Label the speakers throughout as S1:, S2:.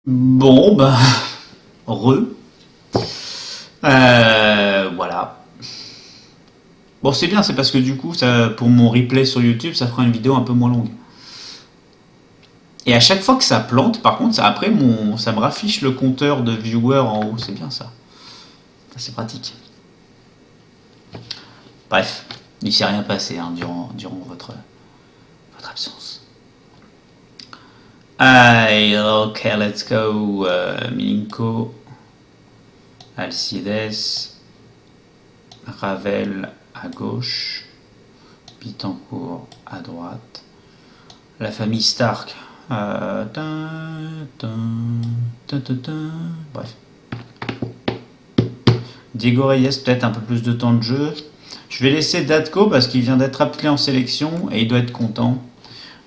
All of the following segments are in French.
S1: Bon, bah, re. Voilà. Bon, c'est bien, c'est parce que du coup, ça, pour mon replay sur YouTube, ça fera une vidéo un peu moins longue. Et à chaque fois que ça plante, par contre, ça, après, ça me raffiche le compteur de viewers en haut. C'est bien ça. C'est pratique. Bref, il s'est rien passé hein, durant votre absence. Allez, ok, let's go. Milinko, Alcides, Ravel à gauche, Pitancourt à droite. La famille Stark. Bref. Diego Reyes, peut-être un peu plus de temps de jeu. Je vais laisser Datko parce qu'il vient d'être appelé en sélection et il doit être content.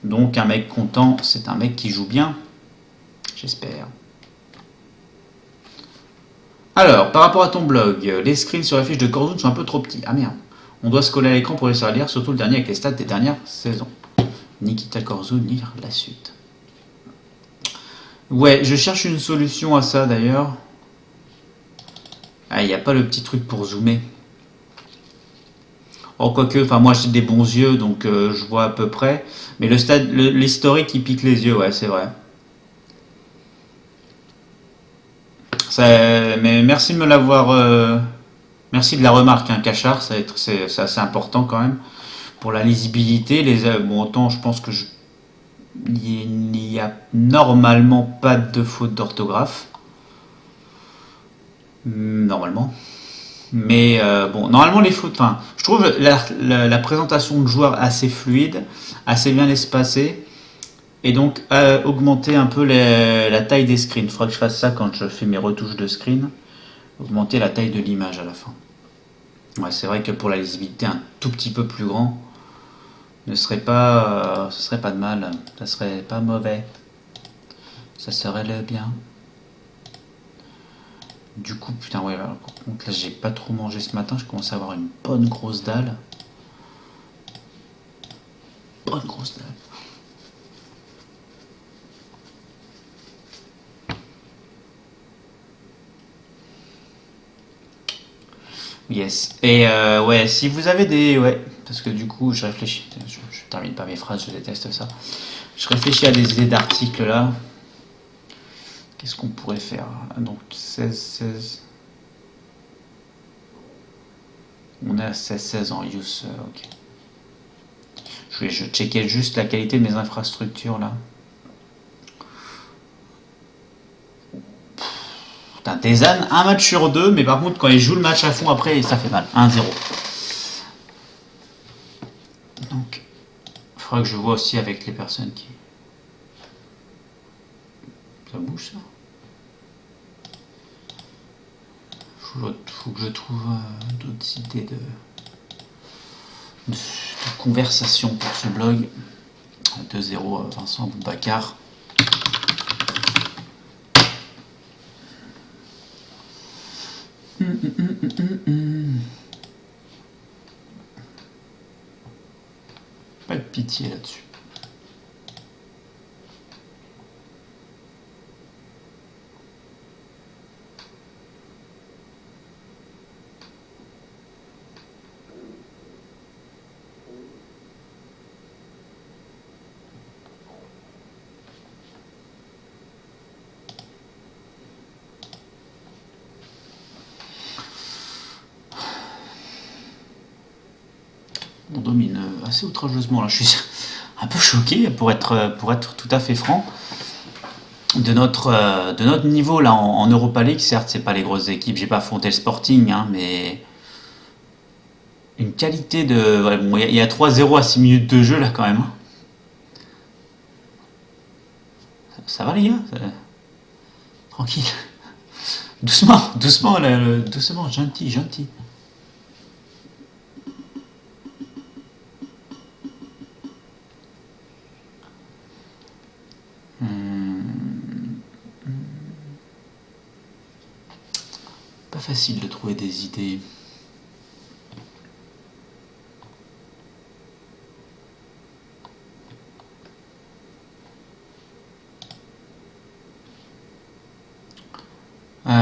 S1: Donc un mec content, c'est un mec qui joue bien. J'espère. Alors, par rapport à ton blog, les screens sur la fiche de Cordoue sont un peu trop petits. Ah merde. On doit se coller à l'écran pour les lire, surtout le dernier avec les stats des dernières saisons. Nikita Corzo, lire la suite. Ouais, je cherche une solution à ça d'ailleurs. Ah, il n'y a pas le petit truc pour zoomer. Oh, quoique, enfin, moi j'ai des bons yeux, donc je vois à peu près. Mais l'historique, il pique les yeux, ouais, c'est vrai. Mais merci de me l'avoir. Merci de la remarque, hein, Cachard, c'est assez important quand même. Pour la lisibilité, bon, autant je pense que il n'y a normalement pas de faute d'orthographe. Normalement. Mais bon, normalement les fautes. Enfin, je trouve la présentation de joueurs assez fluide, assez bien espacée, et donc augmenter un peu la taille des screens. Il faudra que je fasse ça quand je fais mes retouches de screen. Augmenter la taille de l'image à la fin. Ouais, c'est vrai que pour la lisibilité, un tout petit peu plus grand ce serait pas de mal. Ça serait pas mauvais. Ça serait le bien. Du coup, putain, ouais, alors, par contre, là, j'ai pas trop mangé ce matin. Je commence à avoir une bonne grosse dalle. Bonne grosse dalle. Yes. Et ouais, si vous avez des. Ouais, parce que du coup, je réfléchis. Je termine pas mes phrases, je déteste ça. Je réfléchis à des idées d'articles là. Qu'est-ce qu'on pourrait faire? Donc 16, 16. On est à 16, 16 en use. Ok. Je checkais juste la qualité de mes infrastructures là. Putain, Tezan, un match sur deux, mais par contre, quand il joue le match à fond après, ça fait mal. 1-0. Donc, il faudra que je vois aussi avec les personnes qui. Ça bouge ça? Faut que je trouve d'autres idées de conversation pour ce blog. 2-0 Vincent Boubacar. Pas de pitié là-dessus. On domine assez outrageusement là. Je suis un peu choqué pour être tout à fait franc de notre niveau là en Europa League. Certes, c'est pas les grosses équipes. J'ai pas affronté le Sporting, hein, mais une qualité de. Ouais, bon, il y a 3-0 à 6 minutes de jeu là quand même. Ça va les gars? Tranquille. Doucement, doucement, là, doucement, gentil, gentil. Pas facile de trouver des idées. Faut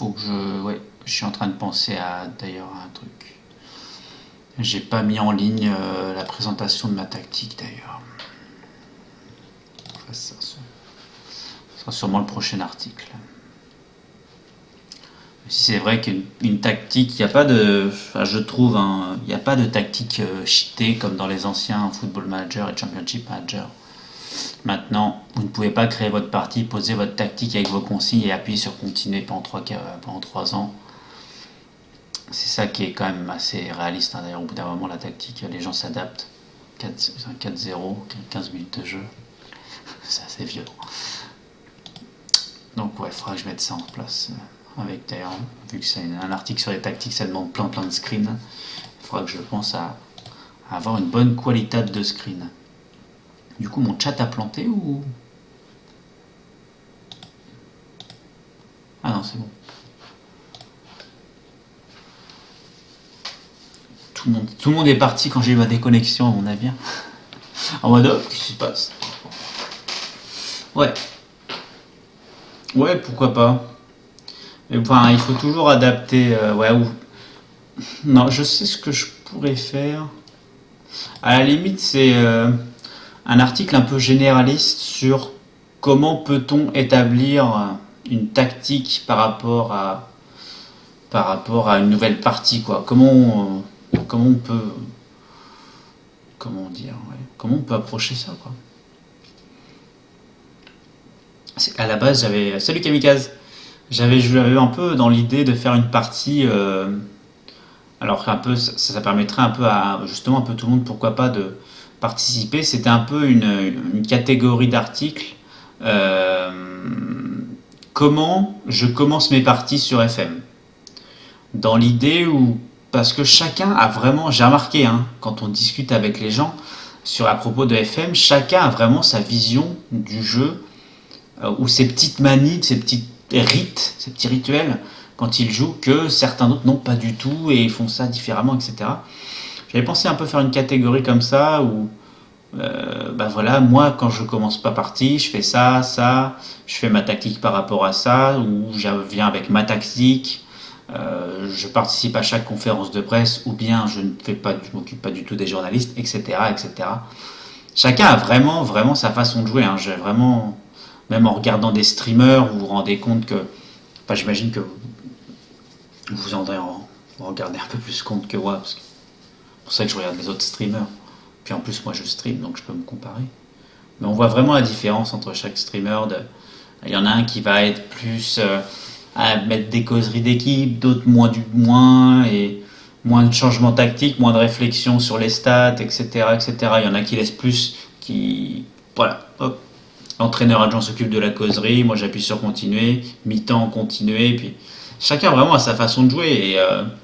S1: que je. Ouais, je suis en train de penser à d'ailleurs à un truc. J'ai pas mis en ligne la présentation de ma tactique d'ailleurs. Ça sera sûrement le prochain article. Si c'est vrai qu'une tactique, il n'y a pas de. Enfin, je trouve, hein, il n'y a pas de tactique cheatée comme dans les anciens Football Manager et Championship Manager. Maintenant, vous ne pouvez pas créer votre partie, poser votre tactique avec vos consignes et appuyer sur continuer pendant 3 ans. C'est ça qui est quand même assez réaliste, hein. D'ailleurs, au bout d'un moment, la tactique, les gens s'adaptent. 4-0, 15 minutes de jeu, c'est assez violent. Donc ouais, il faudra que je mette ça en place. Avec d'ailleurs, vu que c'est un article sur les tactiques, ça demande plein de screens. Il faudra que je pense à avoir une bonne qualité de screen. Du coup, mon chat a planté ou... Ah non, c'est bon. Tout le monde est parti quand j'ai eu ma déconnexion, à mon avis. En mode, oh, qu'est-ce qui se passe? Ouais. Ouais, pourquoi pas. Enfin, il faut toujours adapter. Ouais, ou... Non, je sais ce que je pourrais faire. À la limite, c'est un article un peu généraliste sur comment peut-on établir une tactique par rapport à une nouvelle partie, quoi. Comment on peut, comment dire, ouais, comment on peut approcher ça, quoi. À la base, salut Kamikaze. J'avais un peu dans l'idée de faire une partie. Alors un peu, ça permettrait un peu à justement un peu tout le monde, pourquoi pas, de participer. C'était un peu une catégorie d'articles. euh, Comment je commence mes parties sur FM. Dans l'idée où, parce que chacun a vraiment, j'ai remarqué, hein, quand on discute avec les gens à propos de FM, chacun a vraiment sa vision du jeu, ou ses petites manies, ses petits rites, ses petits rituels quand ils jouent, que certains d'autres n'ont pas du tout et font ça différemment, etc. J'avais pensé un peu faire une catégorie comme ça où, bah voilà, moi quand je commence pas partie, je fais ça, je fais ma tactique par rapport à ça, ou je viens avec ma tactique, je participe à chaque conférence de presse, ou bien je m'occupe pas du tout des journalistes, etc., etc. Chacun a vraiment sa façon de jouer, hein. J'ai vraiment, même en regardant des streamers, vous vous rendez compte que, enfin, j'imagine que vous en regardez un peu plus compte que moi, parce que c'est pour ça que je regarde les autres streamers. Puis en plus, moi je stream, donc je peux me comparer. Mais on voit vraiment la différence entre chaque streamer. Il y en a un qui va être plus à mettre des causeries d'équipe, d'autres moins, et moins de changements tactiques, moins de réflexion sur les stats, etc., etc. Il y en a qui laissent plus, voilà, hop. L'entraîneur adjoint s'occupe de la causerie, moi j'appuie sur continuer, mi-temps continuer, puis chacun vraiment a sa façon de jouer, et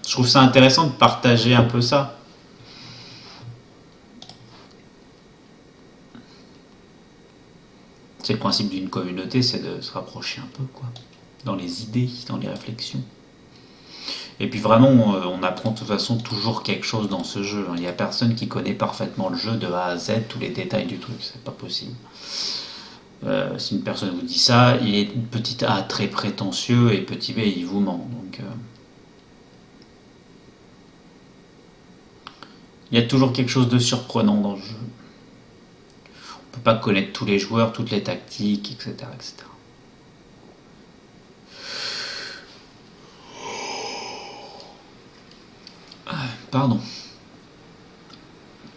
S1: je trouve ça intéressant de partager un peu ça. C'est le principe d'une communauté, c'est de se rapprocher un peu, quoi, dans les idées, dans les réflexions. Et puis vraiment, on apprend de toute façon toujours quelque chose dans ce jeu. Il n'y a personne qui connaît parfaitement le jeu de A à Z, tous les détails du truc, c'est pas possible. Si une personne vous dit ça, il est petit A très prétentieux et petit B il vous ment. Donc, il y a toujours quelque chose de surprenant dans le jeu. On peut pas connaître tous les joueurs, toutes les tactiques, etc., etc. Pardon.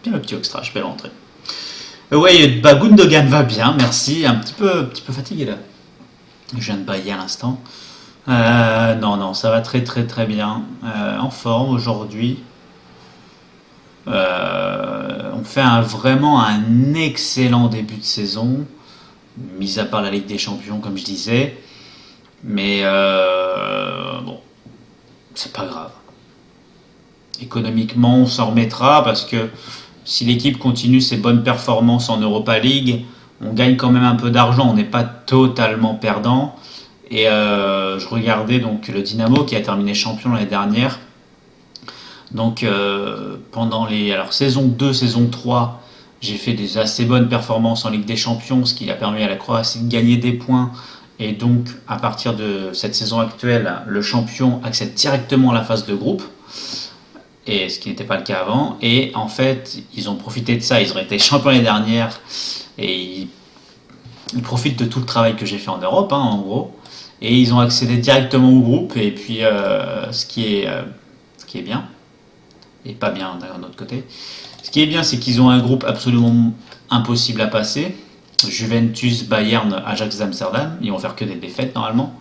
S1: Bien le petit extra, je vais rentrer. Ouais, bah Gundogan va bien, merci. Un petit peu fatigué là. Je viens de bailler à l'instant. Non, non, ça va très très très bien. En forme aujourd'hui. On fait vraiment un excellent début de saison, mis à part la Ligue des Champions, comme je disais. Mais bon, c'est pas grave. Économiquement, on s'en remettra parce que si l'équipe continue ses bonnes performances en Europa League, on gagne quand même un peu d'argent. On n'est pas totalement perdant. Et je regardais donc le Dynamo qui a terminé champion l'année dernière. Donc pendant saison 2, saison 3, j'ai fait des assez bonnes performances en Ligue des Champions, ce qui a permis à la Croatie de gagner des points Et donc, à partir de cette saison actuelle, le champion accède directement à la phase de groupe, et ce qui n'était pas le cas avant. Et en fait, ils ont profité de ça. Ils ont été champions l'année dernière, et ils profitent de tout le travail que j'ai fait en Europe, hein, en gros. Et ils ont accédé directement au groupe. Et puis, ce qui est bien, et pas bien d'un autre côté. Ce qui est bien, c'est qu'ils ont un groupe absolument impossible à passer. Juventus, Bayern, Ajax d'Amsterdam. Ils vont faire que des défaites normalement.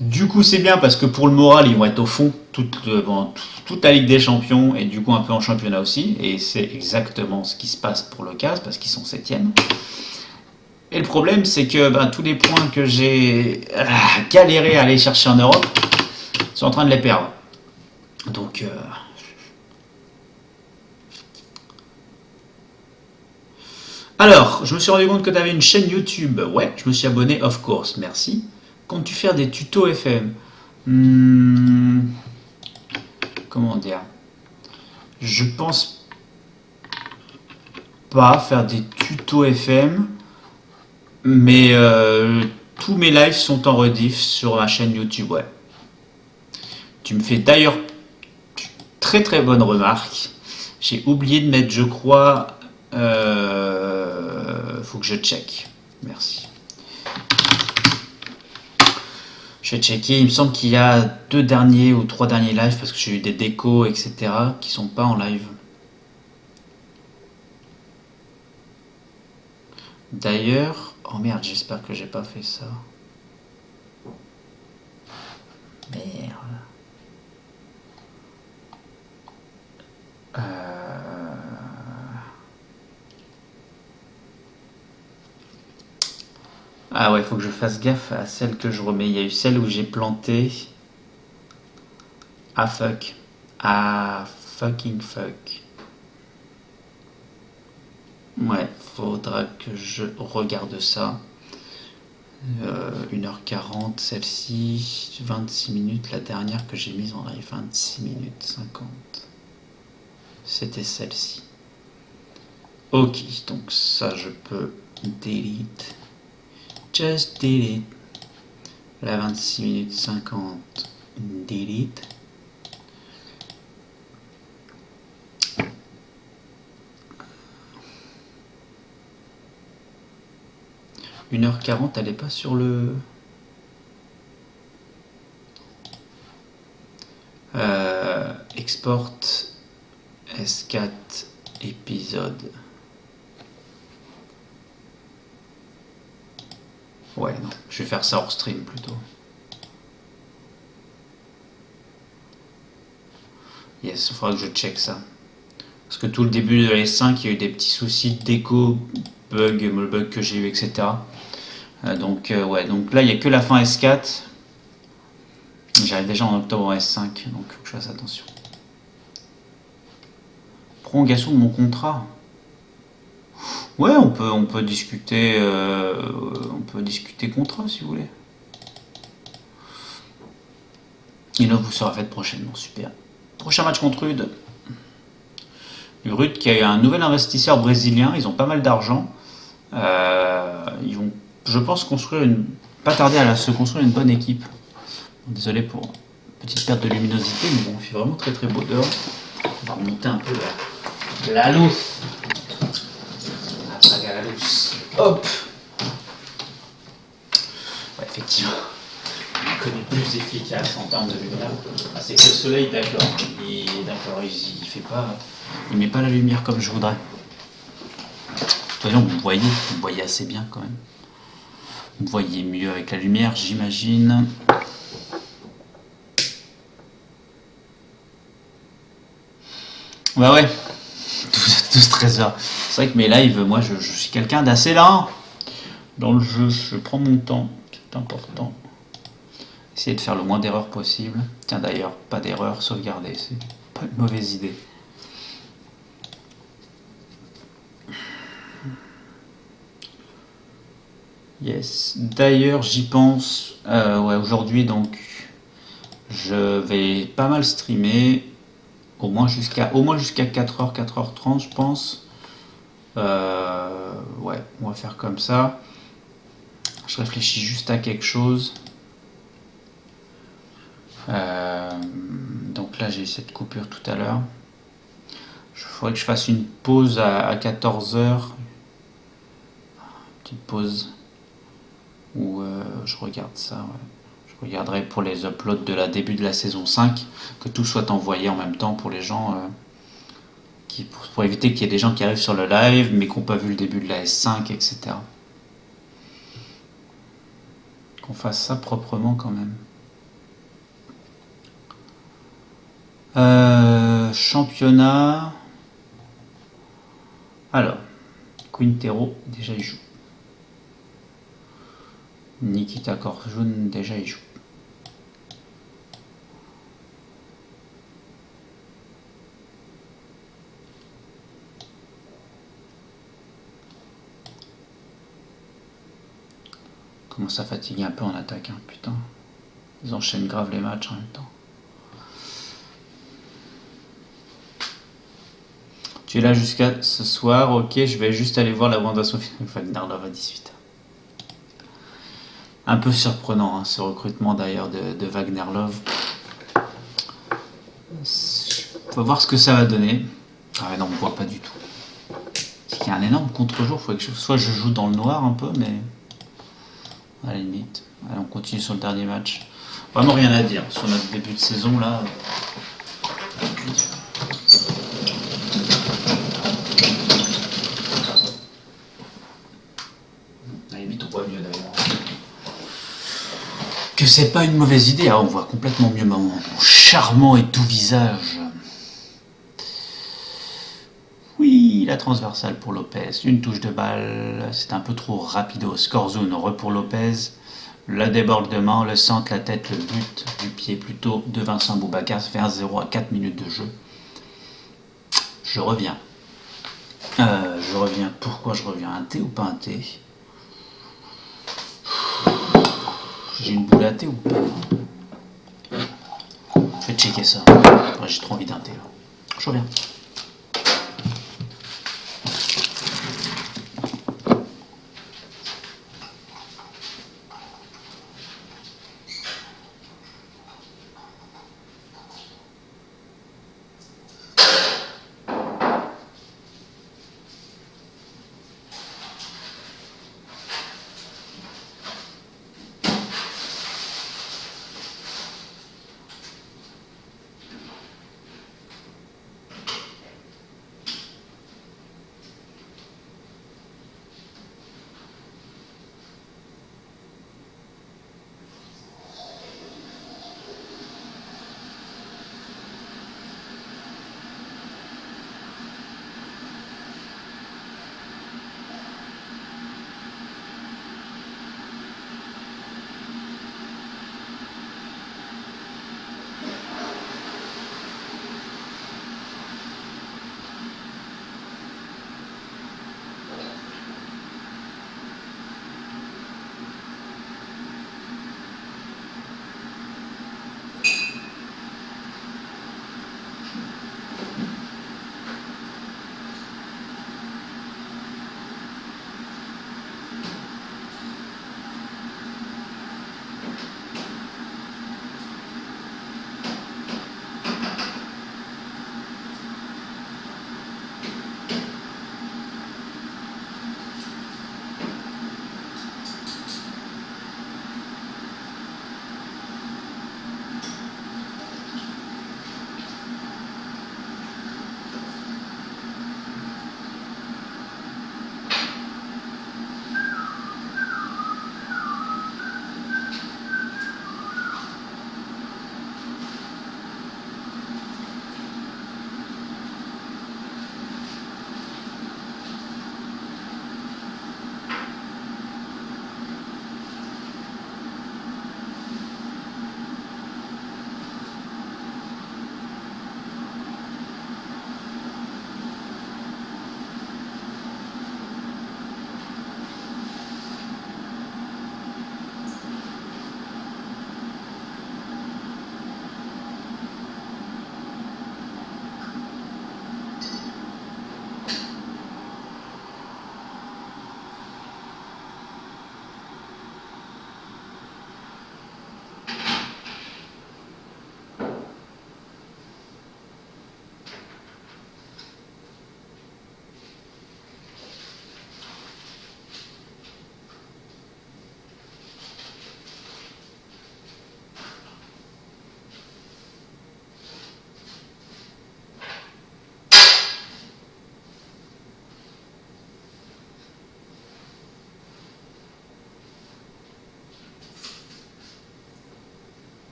S1: Du coup, c'est bien parce que pour le moral, ils vont être au fond toute la Ligue des Champions et du coup un peu en championnat aussi. Et c'est exactement ce qui se passe pour le CAS parce qu'ils sont septièmes. Et le problème, c'est que tous les points que j'ai galéré à aller chercher en Europe, ils sont en train de les perdre. Donc, alors, je me suis rendu compte que tu avais une chaîne YouTube. Ouais, je me suis abonné, of course, merci. Comptes-tu faire des tutos FM? Comment dire? Je pense pas faire des tutos FM, mais tous mes lives sont en rediff sur ma chaîne YouTube, ouais. Tu me fais d'ailleurs très très bonne remarque. J'ai oublié de mettre, je crois, faut que je check. Merci. Je vais checker. Il me semble qu'il y a 2 derniers ou 3 derniers lives parce que j'ai eu des décos, etc. qui sont pas en live. D'ailleurs, oh merde, j'espère que j'ai pas fait ça. Merde. Ah ouais, faut que je fasse gaffe à celle que je remets. Il y a eu celle où j'ai planté. Ah fuck. Ah fucking fuck. Ouais, faudra que je regarde ça. 1h40, celle-ci, 26 minutes. La dernière que j'ai mise en live, 26 minutes 50. C'était celle-ci. Ok, donc ça je peux delete. Just delete. La 26 minutes 50. Delete. « 1h40, elle est pas sur le... export S4 épisode. Ouais, non, je vais faire ça hors stream plutôt. Yes, il faudra que je check ça. Parce que tout le début de la S5, il y a eu des petits soucis de déco, le bug que j'ai eu, etc. Donc là il n'y a que la fin S4. J'arrive déjà en octobre en S5, donc il faut que je fasse attention. Prolongation de mon contrat. Ouais, on peut discuter contrat si vous voulez. Et là vous sera faite prochainement, super. Prochain match contre Rude. Rude qui a eu un nouvel investisseur brésilien, ils ont pas mal d'argent. Ils vont, je pense, pas tarder à se construire une bonne équipe. Désolé pour une petite perte de luminosité, mais bon, il fait vraiment très très beau dehors. On va remonter un peu la lousse. Apaga la lousse. Hop. Ouais, effectivement, on connaît plus efficace en termes de lumière. Ah, c'est que le soleil, d'accord. Il fait pas, il met pas la lumière comme je voudrais. De toute façon, vous voyez assez bien quand même. Vous voyez mieux avec la lumière, j'imagine. Bah ouais, 13 heures. C'est vrai que mes lives, moi je suis quelqu'un d'assez lent dans le jeu, je prends mon temps, c'est important. Essayer de faire le moins d'erreurs possible. Tiens d'ailleurs, pas d'erreur, sauvegarder, c'est pas une mauvaise idée. Yes, d'ailleurs j'y pense, ouais, aujourd'hui donc je vais pas mal streamer, au moins jusqu'à 4h, 4h30 je pense. Ouais, on va faire comme ça. Je réfléchis juste à quelque chose. Donc là, j'ai eu cette coupure tout à l'heure. Il faudrait que je fasse une pause à 14 heures. Petite pause où je regarde ça. Ouais. Je regarderai pour les uploads de la début de la saison 5, que tout soit envoyé en même temps pour les gens, pour éviter qu'il y ait des gens qui arrivent sur le live mais qui n'ont pas vu le début de la S5, etc. Qu'on fasse ça proprement quand même. Championnat. Alors, Quintero, déjà il joue. Nikita Korjun, déjà il joue. Commence à fatiguer un peu en attaque, hein, putain. Ils enchaînent grave les matchs en même temps. Tu es là jusqu'à ce soir, ok, je vais juste aller voir la bande-annonce Wagner-Love à 18h. Un peu surprenant, hein, ce recrutement d'ailleurs de Wagner-Love. On va voir ce que ça va donner. Ah ouais, non, on voit pas du tout. Parce qu'il y a un énorme contre-jour, il faut que soit je joue dans le noir un peu, mais à la limite. Allez, on continue sur le dernier match. Vraiment rien à dire sur notre début de saison là. À la limite, on voit mieux d'ailleurs. Que c'est pas une mauvaise idée, hein, on voit complètement mieux mon charmant et doux visage. Oui, la transversale pour Lopez, une touche de balle, c'est un peu trop rapido. Score zone, pour Lopez, le débordement, le centre, la tête, le but du pied plutôt de Vincent Boubacar, ça fait 1-0 à 4 minutes de jeu. Je reviens. Pourquoi je reviens? Un thé ou pas un thé? J'ai une boule à thé ou pas? Je vais checker ça. Ouais, j'ai trop envie d'un thé là. Je reviens.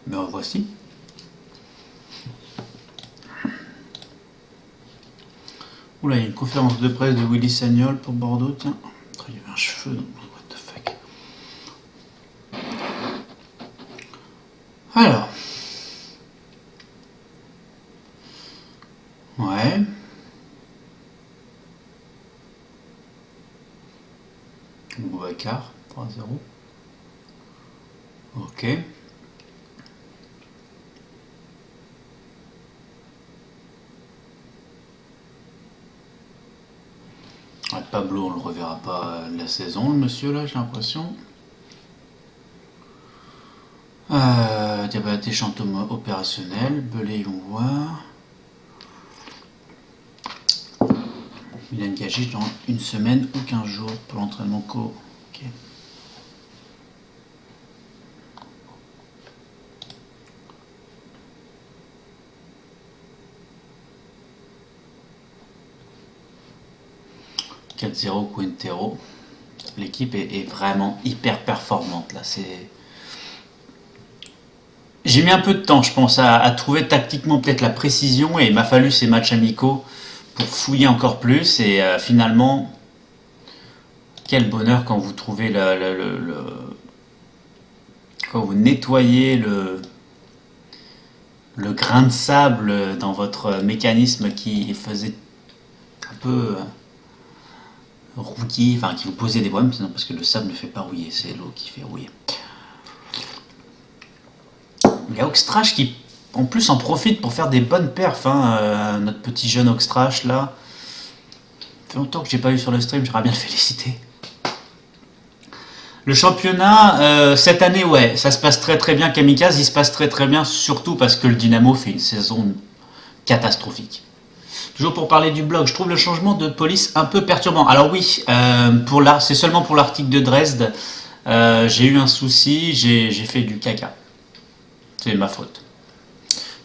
S1: Me revoici. Oula, il y a une conférence de presse de Willy Sagnol pour Bordeaux, tiens. Il y avait un cheveu, donc what the fuck. Alors. Ouais. Boubacar, 3-0. Ok. Ouais, Pablo, on le reverra pas de la saison, le monsieur là, j'ai l'impression. Diabaté chante opérationnel, Belay, on voit. Il est engagé dans une semaine ou 15 jours pour l'entraînement co. Ok. « 4-0 Quintero. L'équipe est vraiment hyper performante là. J'ai mis un peu de temps, je pense, à trouver tactiquement peut-être la précision, et il m'a fallu ces matchs amicaux pour fouiller encore plus, et finalement, quel bonheur quand vous trouvez quand vous nettoyez le grain de sable dans votre mécanisme qui faisait un peu rouiller, enfin qui vous posait des problèmes, parce que le sable ne fait pas rouiller, c'est l'eau qui fait rouiller. Il y a Oxtrache qui en plus en profite pour faire des bonnes perfs, hein, notre petit jeune Oxtrache là. Ça fait longtemps que j'ai pas eu sur le stream, j'aimerais bien le féliciter. Le championnat, cette année, ouais, ça se passe très très bien. Kamikaze, il se passe très très bien, surtout parce que le Dynamo fait une saison catastrophique. Toujours pour parler du blog, je trouve le changement de police un peu perturbant. Alors oui, c'est seulement pour l'article de Dresde. J'ai eu un souci, j'ai fait du caca. C'est ma faute.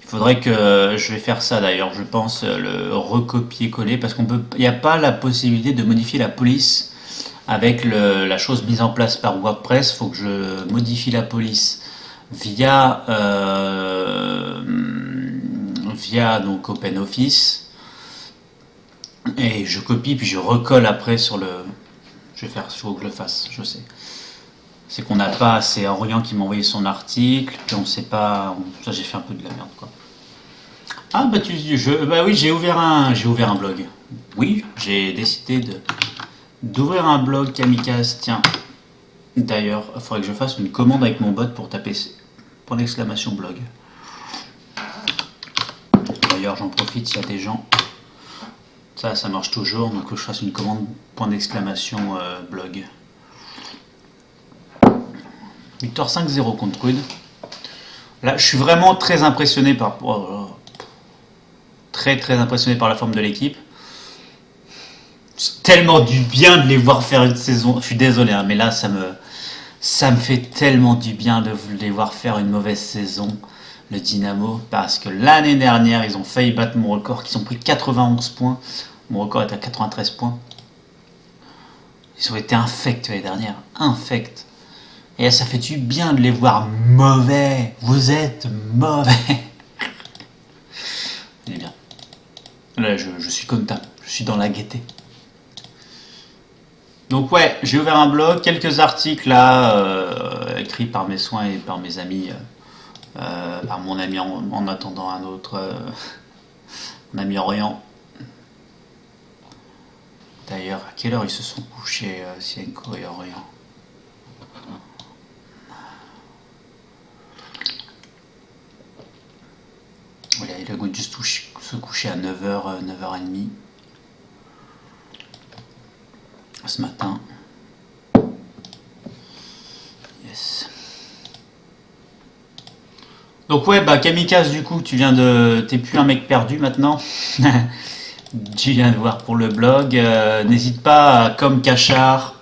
S1: Il faudrait que je vais faire ça d'ailleurs, je pense, le recopier-coller, parce qu'il n'y a pas la possibilité de modifier la police avec la chose mise en place par WordPress. Il faut que je modifie la police via donc OpenOffice, et je copie puis je recolle après sur le. Je vais faire, il faut que je le fasse, je sais. C'est qu'on n'a pas, c'est Orient qui m'a envoyé son article, puis on sait pas. Ça, j'ai fait un peu de la merde, quoi. Ah bah bah oui, j'ai ouvert un blog. Oui, j'ai décidé d'ouvrir un blog Kamikaze. Tiens, d'ailleurs, il faudrait que je fasse une commande avec mon bot pour taper point d'exclamation blog. D'ailleurs, j'en profite s'il y a des gens. Ça marche toujours, donc je fasse une commande point d'exclamation blog. Victoire 5-0 contre Rude. Là, je suis vraiment très impressionné par. Très très impressionné par la forme de l'équipe. C'est tellement du bien de les voir faire une saison. Je suis désolé, hein, mais là, ça me fait tellement du bien de les voir faire une mauvaise saison, le Dynamo, parce que l'année dernière, ils ont failli battre mon record, qu'ils ont pris 91 points. Mon record est à 93 points. Ils ont été infects l'année dernière. Infects. Et là, ça fait du bien de les voir mauvais. Vous êtes mauvais. C'est bien. Là, je suis content. Je suis dans la gaieté. Donc ouais, j'ai ouvert un blog, quelques articles là, écrits par mes soins et par mes amis, par mon ami en attendant un autre, mon ami Orient. D'ailleurs, à quelle heure ils se sont couchés, Sienko et Orient? Voilà, il a goût de juste se coucher à 9h, 9h30 ce matin. Donc ouais, bah Kamikaze, du coup, t'es plus un mec perdu maintenant. Tu viens de voir pour le blog. N'hésite pas, comme Cachard,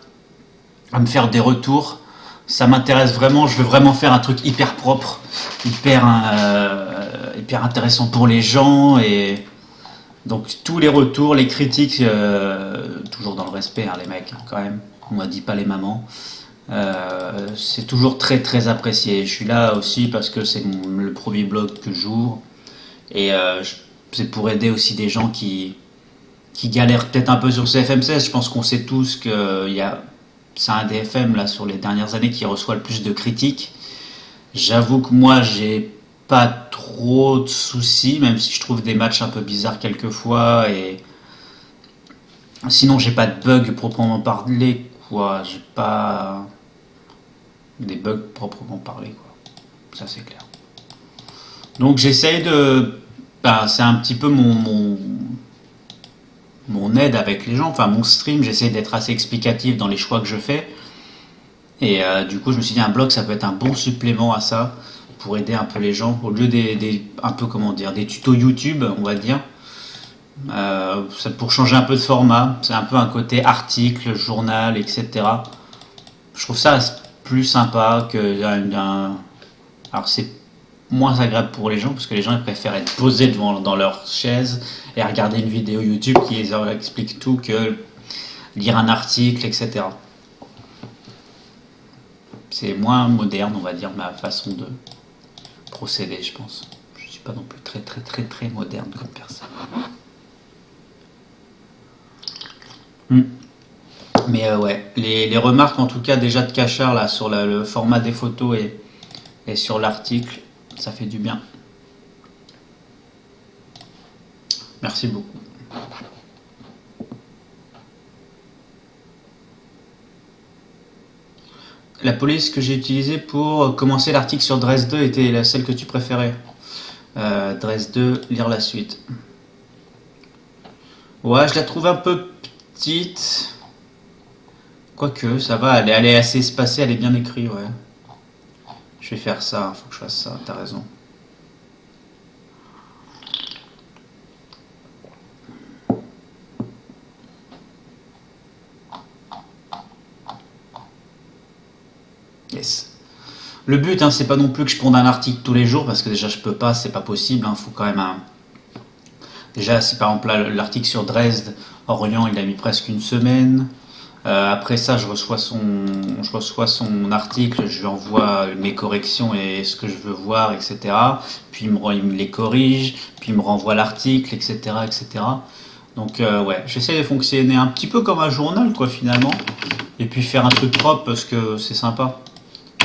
S1: à me faire des retours. Ça m'intéresse vraiment. Je veux vraiment faire un truc hyper propre, hyper intéressant pour les gens. Et donc tous les retours, les critiques, toujours dans le respect, hein, les mecs, hein, quand même. On ne dit pas les mamans. C'est toujours très très apprécié. Je suis là aussi parce que c'est le premier blog que j'ouvre et c'est pour aider aussi des gens qui galèrent peut-être un peu sur CFM16. Je pense qu'on sait tous que c'est un DFM là sur les dernières années qui reçoit le plus de critiques. J'avoue que moi j'ai pas trop de soucis, même si je trouve des matchs un peu bizarres quelquefois et sinon j'ai pas de bugs proprement parler quoi. J'ai pas des bugs proprement parler quoi. Ça c'est clair. Donc j'essaye de, ben, c'est un petit peu mon aide avec les gens, enfin mon stream, j'essaie d'être assez explicatif dans les choix que je fais. Et du coup, je me suis dit, un blog, ça peut être un bon supplément à ça, pour aider un peu les gens, au lieu un peu, comment dire, des tutos YouTube, on va dire. Pour changer un peu de format, c'est un peu un côté article, journal, etc. Je trouve ça plus sympa alors c'est moins agréable pour les gens, parce que les gens ils préfèrent être posés dans leur chaise et regarder une vidéo YouTube qui leur explique tout que lire un article, etc. C'est moins moderne, on va dire, ma façon de procéder, je pense. Je suis pas non plus très très très très moderne comme personne. Hmm. Mais ouais, les remarques en tout cas déjà de Cachard là sur le format des photos et sur l'article, ça fait du bien. Merci beaucoup. La police que j'ai utilisée pour commencer l'article sur Dresde était celle que tu préférais. Dresde, lire la suite. Ouais, je la trouve un peu petite. Quoique, ça va, elle est assez espacée, elle est bien écrite, ouais. Je vais faire ça, faut que je fasse ça, t'as raison. Yes. Le but, hein, c'est pas non plus que je ponde un article tous les jours, parce que déjà je peux pas, c'est pas possible, hein, faut quand même un... Déjà, si par exemple l'article sur Dresde, Orient, il a mis presque une semaine. Après ça, je reçois son article, je lui envoie mes corrections et ce que je veux voir, etc. Puis il me les corrige, puis il me renvoie l'article, etc., etc. Donc ouais, j'essaie de fonctionner un petit peu comme un journal, quoi, finalement. Et puis faire un truc propre parce que c'est sympa.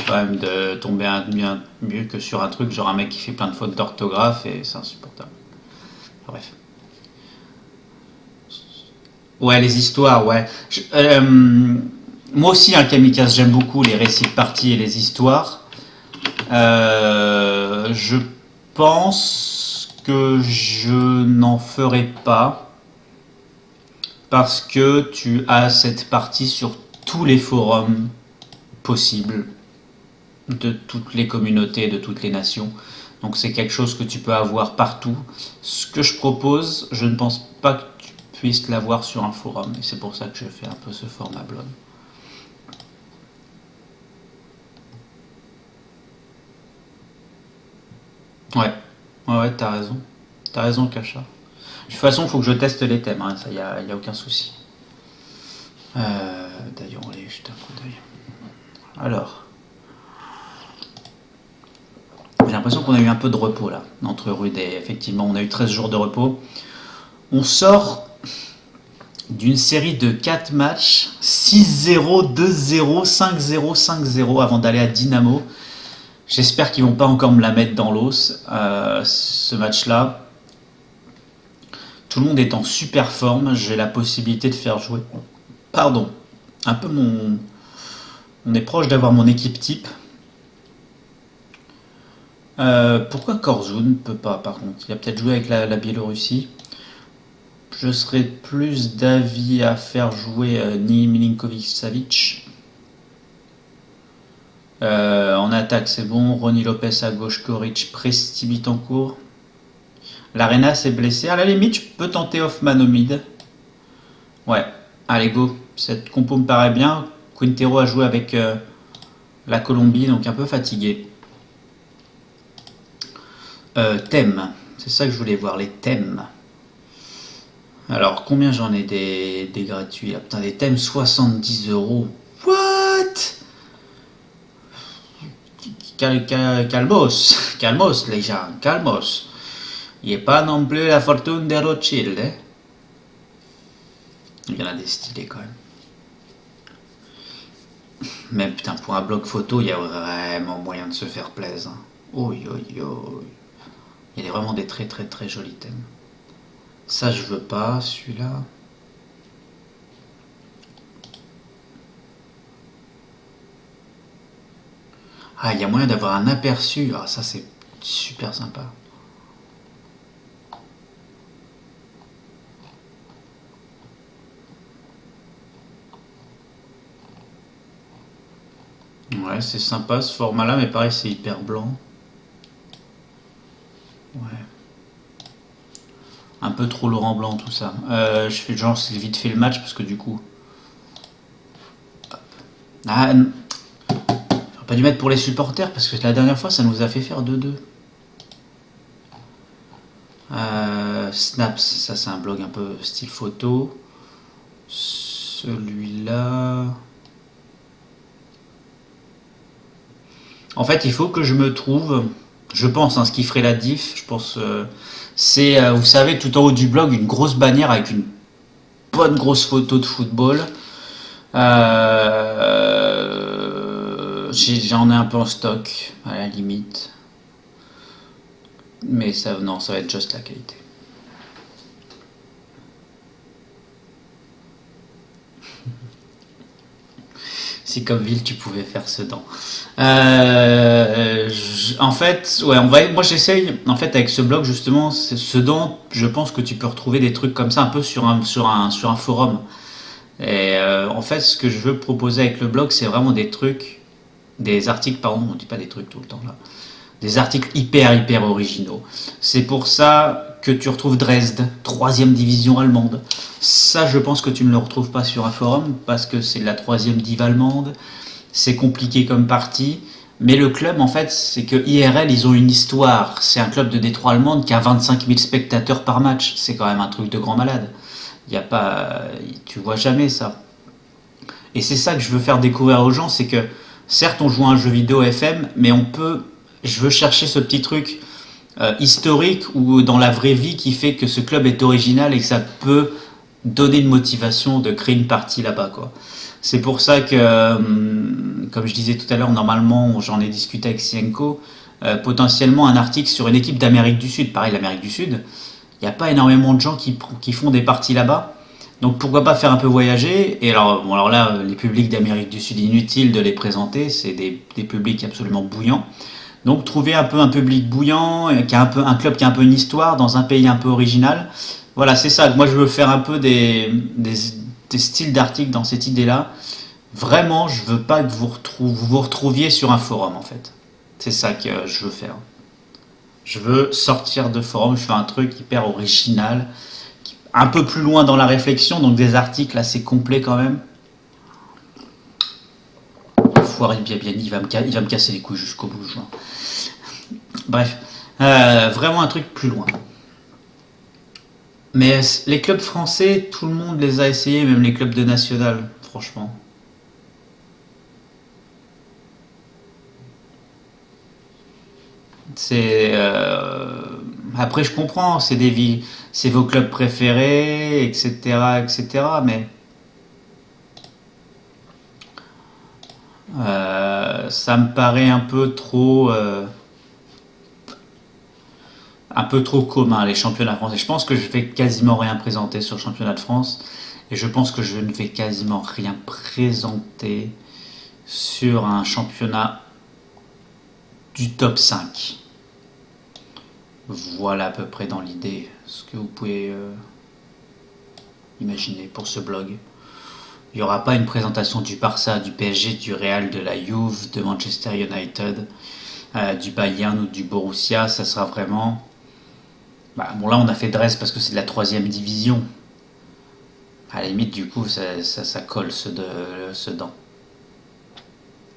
S1: Quand même de tomber bien mieux que sur un truc genre un mec qui fait plein de fautes d'orthographe et c'est insupportable. Bref. Ouais, les histoires, ouais. Moi aussi, un Kamikaze, j'aime beaucoup les récits de parties et les histoires. Je pense que je n'en ferai pas parce que tu as cette partie sur tous les forums possibles de toutes les communautés, de toutes les nations. Donc c'est quelque chose que tu peux avoir partout. Ce que je propose, je ne pense pas que tu puisses l'avoir sur un forum. Et c'est pour ça que je fais un peu ce format blog. Ouais, ouais, ouais, t'as raison. T'as raison, Kacha. De toute façon, il faut que je teste les thèmes, hein, ça, y a aucun souci. D'ailleurs, allez, jeter un coup d'œil. Alors, j'ai l'impression qu'on a eu un peu de repos là, entre Rude et effectivement, on a eu 13 jours de repos. On sort d'une série de 4 matchs, 6-0, 2-0, 5-0, 5-0 avant d'aller à Dynamo. J'espère qu'ils vont pas encore me la mettre dans l'os, ce match-là. Tout le monde est en super forme, j'ai la possibilité de faire jouer. Pardon, un peu mon. On est proche d'avoir mon équipe type. Pourquoi Korzu ne peut pas par contre? Il a peut-être joué avec la Biélorussie. Je serais plus d'avis à faire jouer Milinkovic Savic. En attaque, c'est bon. Ronny Lopez à gauche, Koric, Presti, Bittencourt. L'Arena s'est blessé. À la limite, je peux tenter Hoffman au mid. Ouais, allez go. Cette compo me paraît bien. Quintero a joué avec la Colombie, donc un peu fatigué. Thème. C'est ça que je voulais voir, les thèmes. Alors, combien j'en ai des gratuits là? Putain, des thèmes 70 euros. What? Calmos. Calmos, les gens. Calmos. Il n'est pas non plus la fortune des Rothschild. Hein? Il y en a des stylés quand même. Mais putain, pour un blog photo, il y a vraiment moyen de se faire plaisir. Oh, yo, yo. Il y a vraiment des très très très jolis thèmes. Ça, je veux pas, celui-là. Ah, il y a moyen d'avoir un aperçu. Ah, ça, c'est super sympa. Ouais, c'est sympa ce format-là, mais pareil, c'est hyper blanc. Ouais. Un peu trop Laurent Blanc, tout ça. Je fais genre, c'est vite fait le match, parce que du coup. Ah, j'aurais pas dû mettre pour les supporters, parce que la dernière fois, ça nous a fait faire 2-2. Snaps, ça c'est un blog un peu style photo. Celui-là. En fait, il faut que je me trouve, je pense, hein, ce qui ferait la diff, je pense, c'est, vous savez, tout en haut du blog, une grosse bannière avec une bonne grosse photo de football. J'en ai un peu en stock, à la limite. Mais ça, non, ça va être juste la qualité. Si comme ville tu pouvais faire Sedan. En fait, ouais, moi j'essaye, en fait avec ce blog justement, c'est Sedan, je pense que tu peux retrouver des trucs comme ça un peu sur un forum. Et en fait, ce que je veux proposer avec le blog, c'est vraiment des trucs, des articles, pardon, on dit pas des trucs tout le temps là, des articles hyper hyper originaux. C'est pour ça que tu retrouves Dresde, troisième division allemande. Ça, je pense que tu ne le retrouves pas sur un forum parce que c'est la troisième div allemande. C'est compliqué comme partie. Mais le club, en fait, c'est que IRL, ils ont une histoire. C'est un club de Détroit allemande qui a 25 000 spectateurs par match. C'est quand même un truc de grand malade. Il y a pas, tu vois jamais ça. Et c'est ça que je veux faire découvrir aux gens, c'est que certes on joue à un jeu vidéo FM, mais on peut, je veux chercher ce petit truc historique ou dans la vraie vie qui fait que ce club est original et que ça peut donner une motivation de créer une partie là-bas, quoi. C'est pour ça que, comme je disais tout à l'heure, normalement, j'en ai discuté avec Sienko, potentiellement un article sur une équipe d'Amérique du Sud. Pareil, l'Amérique du Sud, il n'y a pas énormément de gens qui font des parties là-bas. Donc pourquoi pas faire un peu voyager. Et alors, bon, alors là, les publics d'Amérique du Sud, inutile de les présenter, c'est des publics absolument bouillants. Donc trouver un peu un public bouillant, qui a un peu un club qui a un peu une histoire dans un pays un peu original. Voilà, c'est ça. Moi, je veux faire un peu des styles d'articles dans cette idée-là. Vraiment, je veux pas que vous retrouviez sur un forum, en fait. C'est ça que je veux faire. Je veux sortir de forum, je fais un truc hyper original, un peu plus loin dans la réflexion, donc des articles assez complets quand même. Foiré bien bien, il va me casser les couilles jusqu'au bout, je vois. Bref, vraiment un truc plus loin. Mais les clubs français, tout le monde les a essayés, même les clubs de national, franchement. C'est après je comprends, c'est des villes, c'est vos clubs préférés, etc., etc. Mais ça me paraît un peu trop commun les championnats français. Je pense que je vais quasiment rien présenter sur le championnat de France et je pense que je ne vais quasiment rien présenter sur un championnat du top 5. Voilà à peu près dans l'idée ce que vous pouvez imaginer pour ce blog. Il n'y aura pas une présentation du Barça, du PSG, du Real, de la Juve, de Manchester United, du Bayern ou du Borussia. Ça sera vraiment... Bah, bon, là, on a fait Dresde parce que c'est de la troisième division. À la limite, du coup, ça colle Sedan.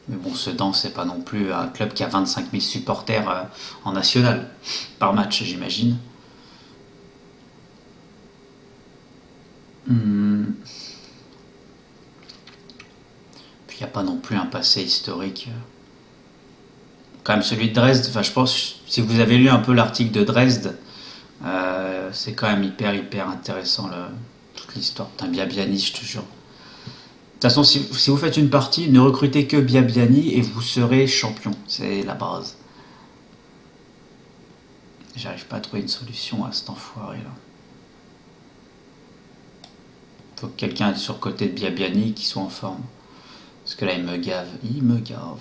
S1: Mais bon, Sedan, c'est pas non plus un club qui a 25 000 supporters en national par match, j'imagine. Hmm. Puis il n'y a pas non plus un passé historique. Quand même celui de Dresde, enfin, je pense, si vous avez lu un peu l'article de Dresde, c'est quand même hyper intéressant toute l'histoire. Putain, Biabiani, je te jure. De toute façon, si vous faites une partie, ne recrutez que Biabiani et vous serez champion. C'est la base. J'arrive pas à trouver une solution à cet enfoiré là. Faut que quelqu'un sur le côté de Biabiani qui soit en forme. Parce que là, il me gave. Il me gave.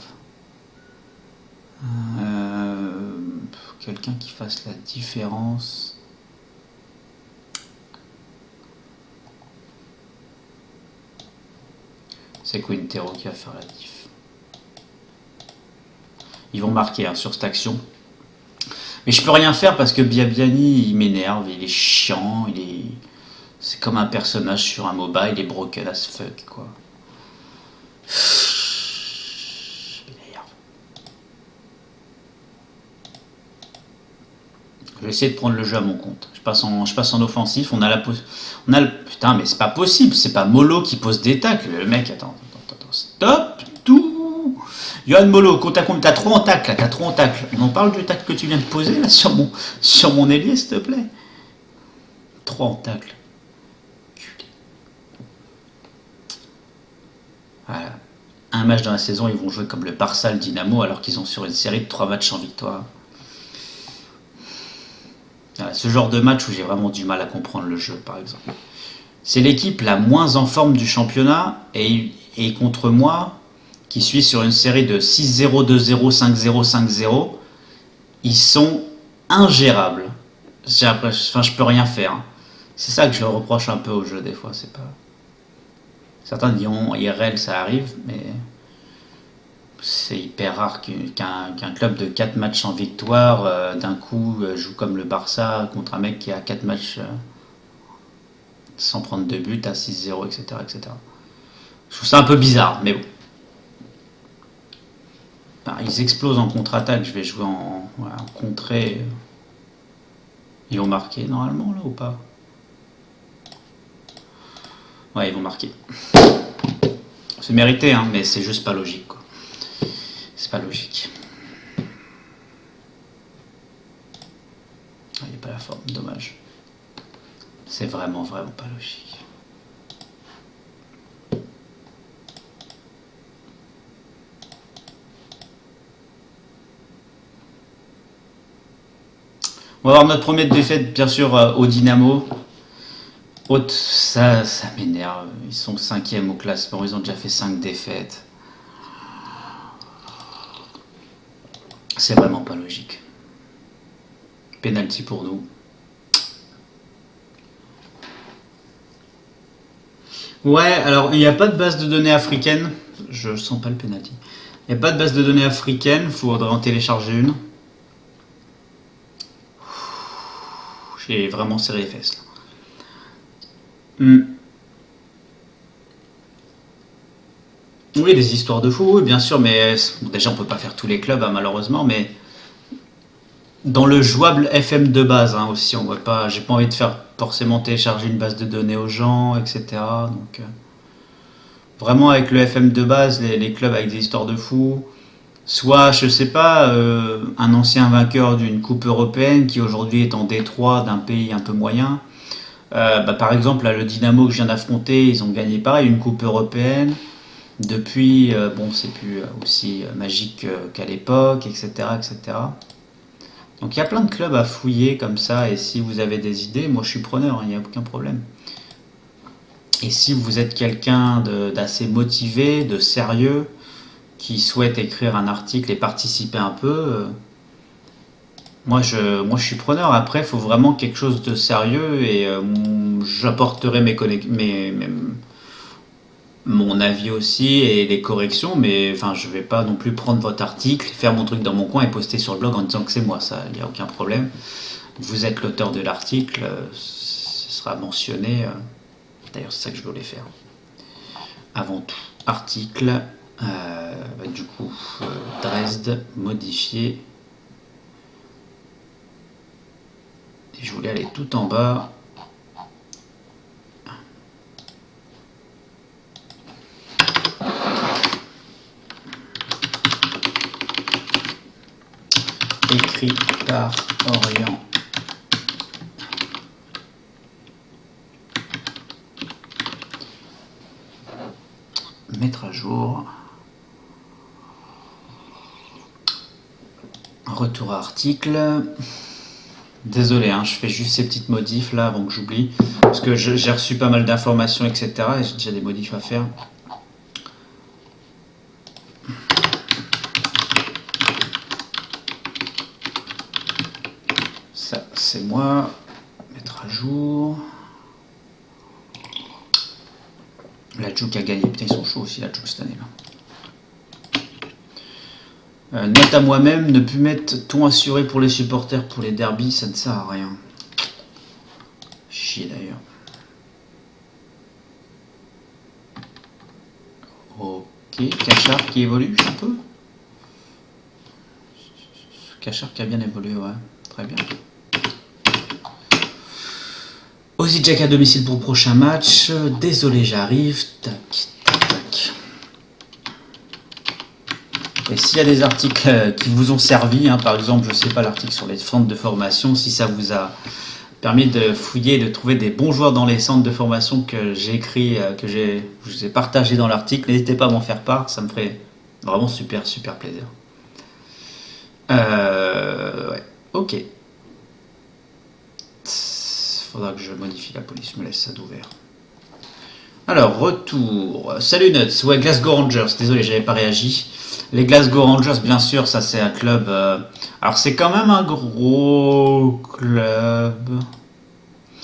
S1: Quelqu'un qui fasse la différence. C'est Quintero qui va faire la diff. Ils vont marquer hein, sur cette action. Mais je peux rien faire parce que Biabiani, il m'énerve, il est chiant, c'est comme un personnage sur un MOBA, il est broken as fuck, quoi. Il m'énerve. Je vais essayer de prendre le jeu à mon compte. Je passe en offensif, putain, mais c'est pas possible, c'est pas Molo qui pose des tacles. Le mec, attends, stop, tout. Johan Molo, compte à compte, t'as trop en tacle, là, t'as trop en tacle. On en parle du tacle que tu viens de poser, là, sur mon ailier, s'il te plaît. Trop en tacle. Voilà. Un match dans la saison, ils vont jouer comme le Barça, le Dynamo, alors qu'ils sont sur une série de 3 matchs sans victoire. Voilà, ce genre de match où j'ai vraiment du mal à comprendre le jeu, par exemple. C'est l'équipe la moins en forme du championnat, et contre moi, qui suis sur une série de 6-0, 2-0, 5-0, 5-0, ils sont ingérables. Enfin, je peux rien faire. C'est ça que je reproche un peu au jeu des fois. C'est pas. Certains diront IRL ça arrive, mais c'est hyper rare qu'un club de 4 matchs sans victoire d'un coup joue comme le Barça contre un mec qui a 4 matchs sans prendre de but à 6-0, etc., etc. Je trouve ça un peu bizarre, mais bon. Enfin, ils explosent en contre-attaque, je vais jouer en contrée. Ils vont marquer normalement là ou pas? Ouais, ils vont marquer. C'est mérité, hein, mais c'est juste pas logique, quoi. C'est pas logique. Il n'y a pas la forme, dommage. C'est vraiment pas logique. On va avoir notre première défaite, bien sûr, au Dynamo. Ça m'énerve. Ils sont 5e au classement, ils ont déjà fait 5 défaites. C'est vraiment pas logique. Penalty pour nous. Ouais, alors il n'y a pas de base de données africaine. Je sens pas le penalty. Il n'y a pas de base de données africaine, il faudrait en télécharger une. J'ai vraiment serré les fesses là. Oui, des histoires de fou, oui, bien sûr, mais déjà on peut pas faire tous les clubs hein, malheureusement, mais dans le jouable FM de base hein, aussi, on voit pas. J'ai pas envie de faire forcément télécharger une base de données aux gens, etc. Donc vraiment avec le FM de base, les clubs avec des histoires de fou, soit je sais pas, un ancien vainqueur d'une coupe européenne qui aujourd'hui est en Détroit d'un pays un peu moyen. Par exemple, là, le Dynamo que je viens d'affronter, ils ont gagné pareil une coupe européenne. Depuis, bon, c'est plus aussi magique qu'à l'époque, etc., etc. Donc il y a plein de clubs à fouiller comme ça, et si vous avez des idées, moi je suis preneur, il n'y a aucun problème. Et si vous êtes quelqu'un d'assez motivé, de sérieux, qui souhaite écrire un article et participer un peu, moi je suis preneur. Après, il faut vraiment quelque chose de sérieux, et j'apporterai mon avis aussi et les corrections, mais enfin, je vais pas non plus prendre votre article, faire mon truc dans mon coin et poster sur le blog en disant que c'est moi, ça, il n'y a aucun problème. Vous êtes l'auteur de l'article, ce sera mentionné. D'ailleurs, c'est ça que je voulais faire. Avant tout, article, du coup, Dresde, modifié. Et je voulais aller tout en bas. Écrit par Orient. Mettre à jour. Retour à article. Désolé, hein, je fais juste ces petites modifs là avant que j'oublie. Parce que j'ai reçu pas mal d'informations, etc. Et j'ai déjà des modifs à faire. Ça, c'est moi. Mettre à jour. La Juke a gagné. Putain, ils sont chauds aussi, la Juke cette année là. Note à moi-même, ne plus mettre ton assuré pour les supporters pour les derbies, ça ne sert à rien. Chier d'ailleurs. Ok, Cachard qui évolue un peu. Cachard qui a bien évolué, ouais, très bien. Osijek à domicile pour le prochain match. Désolé, j'arrive. Tac, tac, tac. Et s'il y a des articles qui vous ont servi, hein, par exemple, je sais pas, l'article sur les centres de formation, si ça vous a permis de fouiller, de trouver des bons joueurs dans les centres de formation que j'ai écrit, je vous ai partagé dans l'article, n'hésitez pas à m'en faire part, ça me ferait vraiment super, super plaisir. Ouais, ok. Faudra que je modifie la police, je me laisse ça d'ouvert. Alors, retour. Salut Nuts, ouais, Glasgow Rangers, désolé, j'avais pas réagi. Les Glasgow Rangers, bien sûr, ça c'est un club. Alors, c'est quand même un gros club.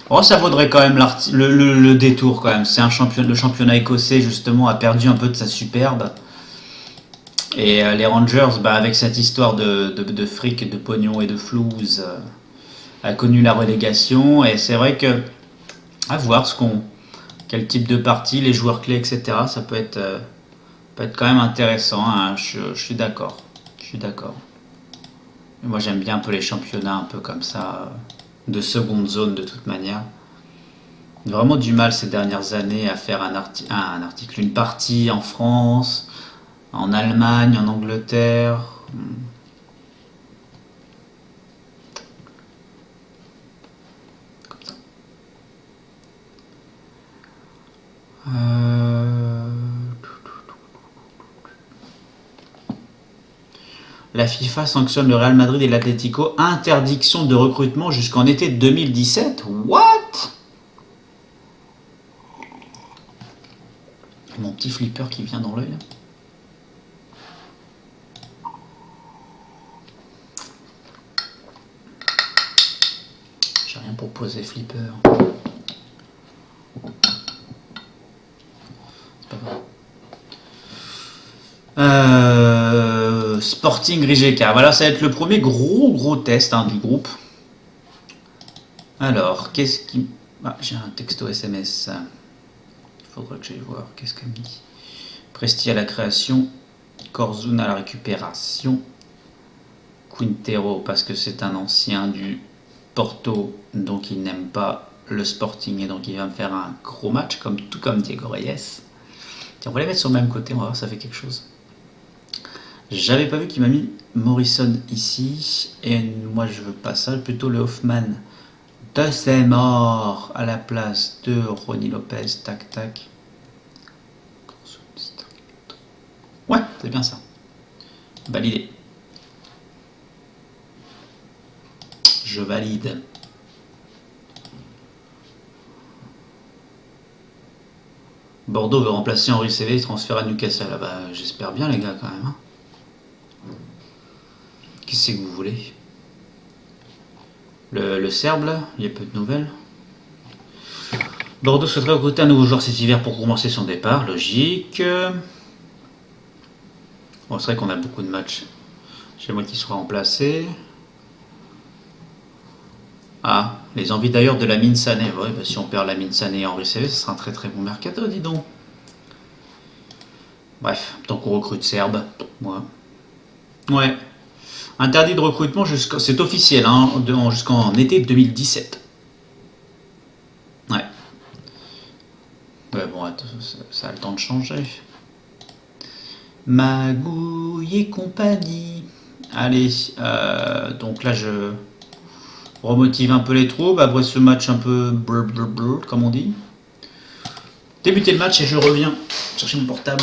S1: Oh, ça vaudrait quand même le détour, quand même. C'est le championnat écossais, justement, a perdu un peu de sa superbe. Et les Rangers, bah, avec cette histoire de fric, de pognon et de flouze, a connu la relégation. Et c'est vrai que, à voir quel type de partie, les joueurs clés, etc., ça peut être quand même intéressant, hein. Je suis d'accord. Je suis d'accord. Moi, j'aime bien un peu les championnats un peu comme ça, de seconde zone de toute manière. Vraiment du mal ces dernières années à faire un article, une partie en France, en Allemagne, en Angleterre. Comme ça. La FIFA sanctionne le Real Madrid et l'Atlético. Interdiction de recrutement jusqu'en été 2017. What? Mon petit flipper qui vient dans l'œil. J'ai rien pour poser flipper. C'est pas grave. Sporting Rijeka. Voilà, ça va être le premier gros test, hein, du groupe. Alors, qu'est-ce qui... Ah, j'ai un texto SMS. Il faudra que j'aille voir. Qu'est-ce qu'elle me dit? Presti à la création. Corzun à la récupération. Quintero, parce que c'est un ancien du Porto, donc il n'aime pas le Sporting et donc il va me faire un gros match, tout comme Diego Reyes. Tiens, on va les mettre sur le même côté, on va voir si ça fait quelque chose. J'avais pas vu qu'il m'a mis Morrison ici, et moi je veux pas ça, plutôt le Hoffman de ses morts à la place de Ronnie Lopez, tac tac. Ouais, c'est bien ça. Validé. Je valide. Bordeaux veut remplacer Henri CV et transférer à Newcastle. Ah bah, j'espère bien les gars quand même. Hein. Qui c'est que vous voulez? Le Serbe là, il y a peu de nouvelles. Bordeaux souhaiterait recruter un nouveau joueur cet hiver pour commencer son départ, logique. Bon, c'est vrai qu'on a beaucoup de matchs. J'aimerais qu'il soit remplacé. Ah, les envies d'ailleurs de la mine Sané. Ouais, bah, si on perd la mine Sané et Henri CV, ce sera un très très bon mercato, dis donc. Bref, tant qu'on recrute Serbe. Ouais. Interdit de recrutement jusqu'à. C'est officiel, hein, jusqu'en été 2017. Ouais. Ouais, bon, attends, ça a le temps de changer. Magouille et compagnie. Allez, donc là je remotive un peu les troupes après ce match un peu brr, comme on dit. Débuter le match et je reviens chercher mon portable.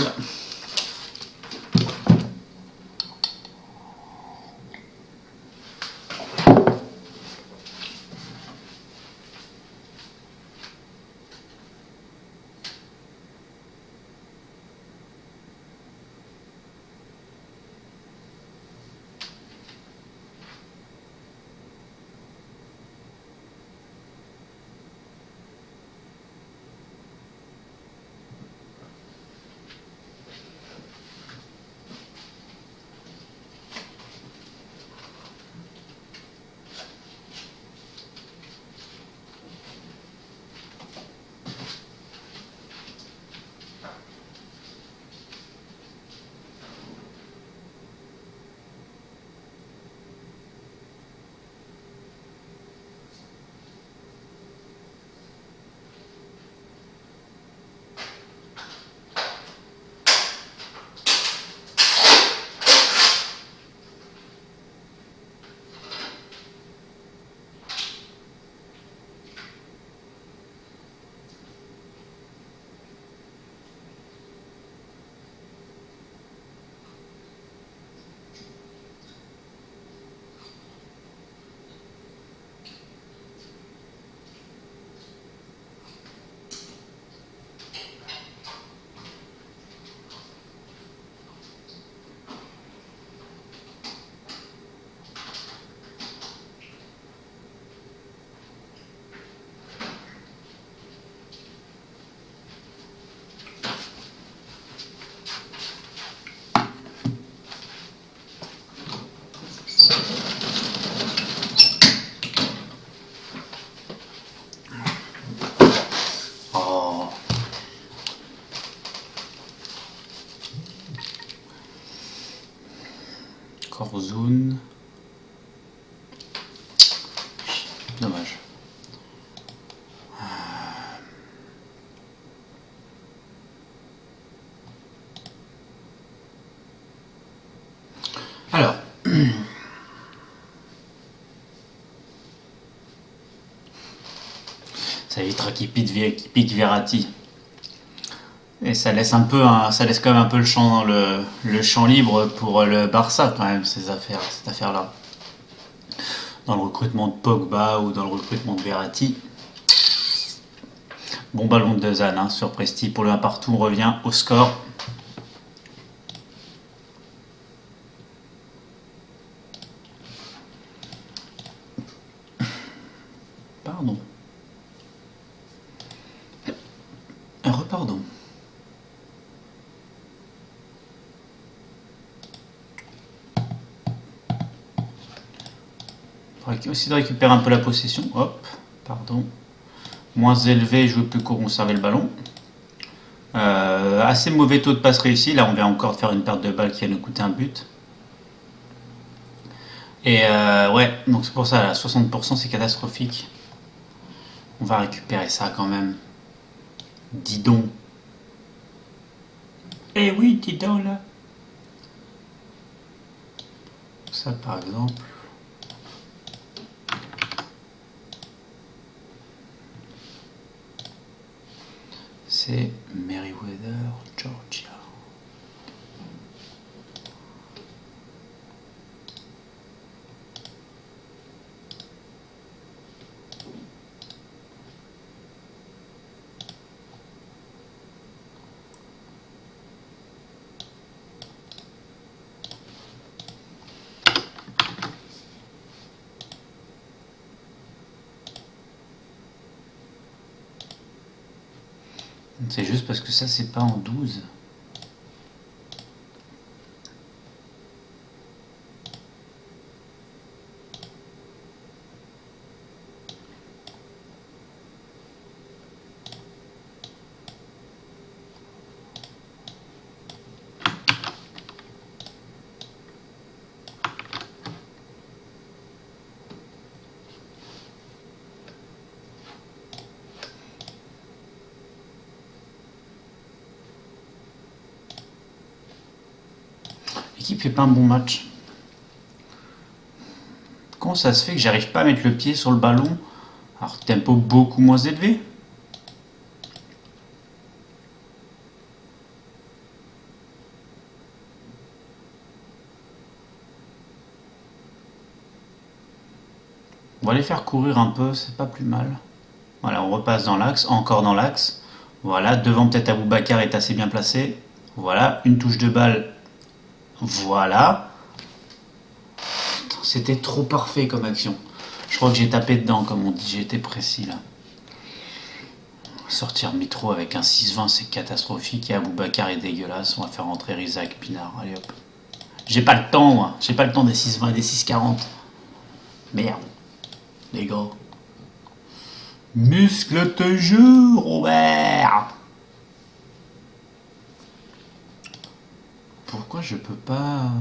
S1: Oh, Corzoun. Dommage. Alors, ça évitera qu'il pique Verratti. Et ça laisse ça laisse quand même un peu le champ libre pour le Barça quand même cette affaire-là. Dans le recrutement de Pogba ou dans le recrutement de Verratti. Bon ballon de Zan hein, sur Presti pour le 1 partout. On revient au score. Pardon. Repardon. Il faudrait aussi de récupérer un peu la possession. Hop, pardon. Moins élevé, je veux plus conserver le ballon. Assez mauvais taux de passe réussi. Là, on vient encore de faire une perte de balle qui va nous coûter un but. Et ouais, donc c'est pour ça, là, 60% c'est catastrophique. On va récupérer ça quand même. Dis donc. Eh oui, dis donc là. Ça par exemple. C'est Meriwether, Georgia. C'est juste parce que ça, c'est pas en 12. L'équipe fait pas un bon match. Comment ça se fait que j'arrive pas à mettre le pied sur le ballon alors tempo beaucoup moins élevé? On va les faire courir un peu, c'est pas plus mal. Voilà, on repasse dans l'axe, encore dans l'axe. Voilà, devant peut-être Aboubacar est assez bien placé. Voilà, une touche de balle. Voilà. C'était trop parfait comme action. Je crois que j'ai tapé dedans, comme on dit, j'ai été précis là. Sortir Mitro avec un 6-20, c'est catastrophique. Et Aboubacar est dégueulasse. On va faire rentrer Rizak, Pinard. Allez hop. J'ai pas le temps, moi. J'ai pas le temps des 6-20 et des 6-40. Merde, les gars. Muscle te jeu, Robert. Pourquoi je peux pas...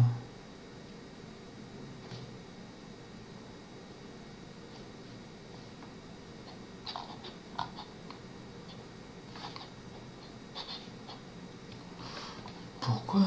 S1: Pourquoi?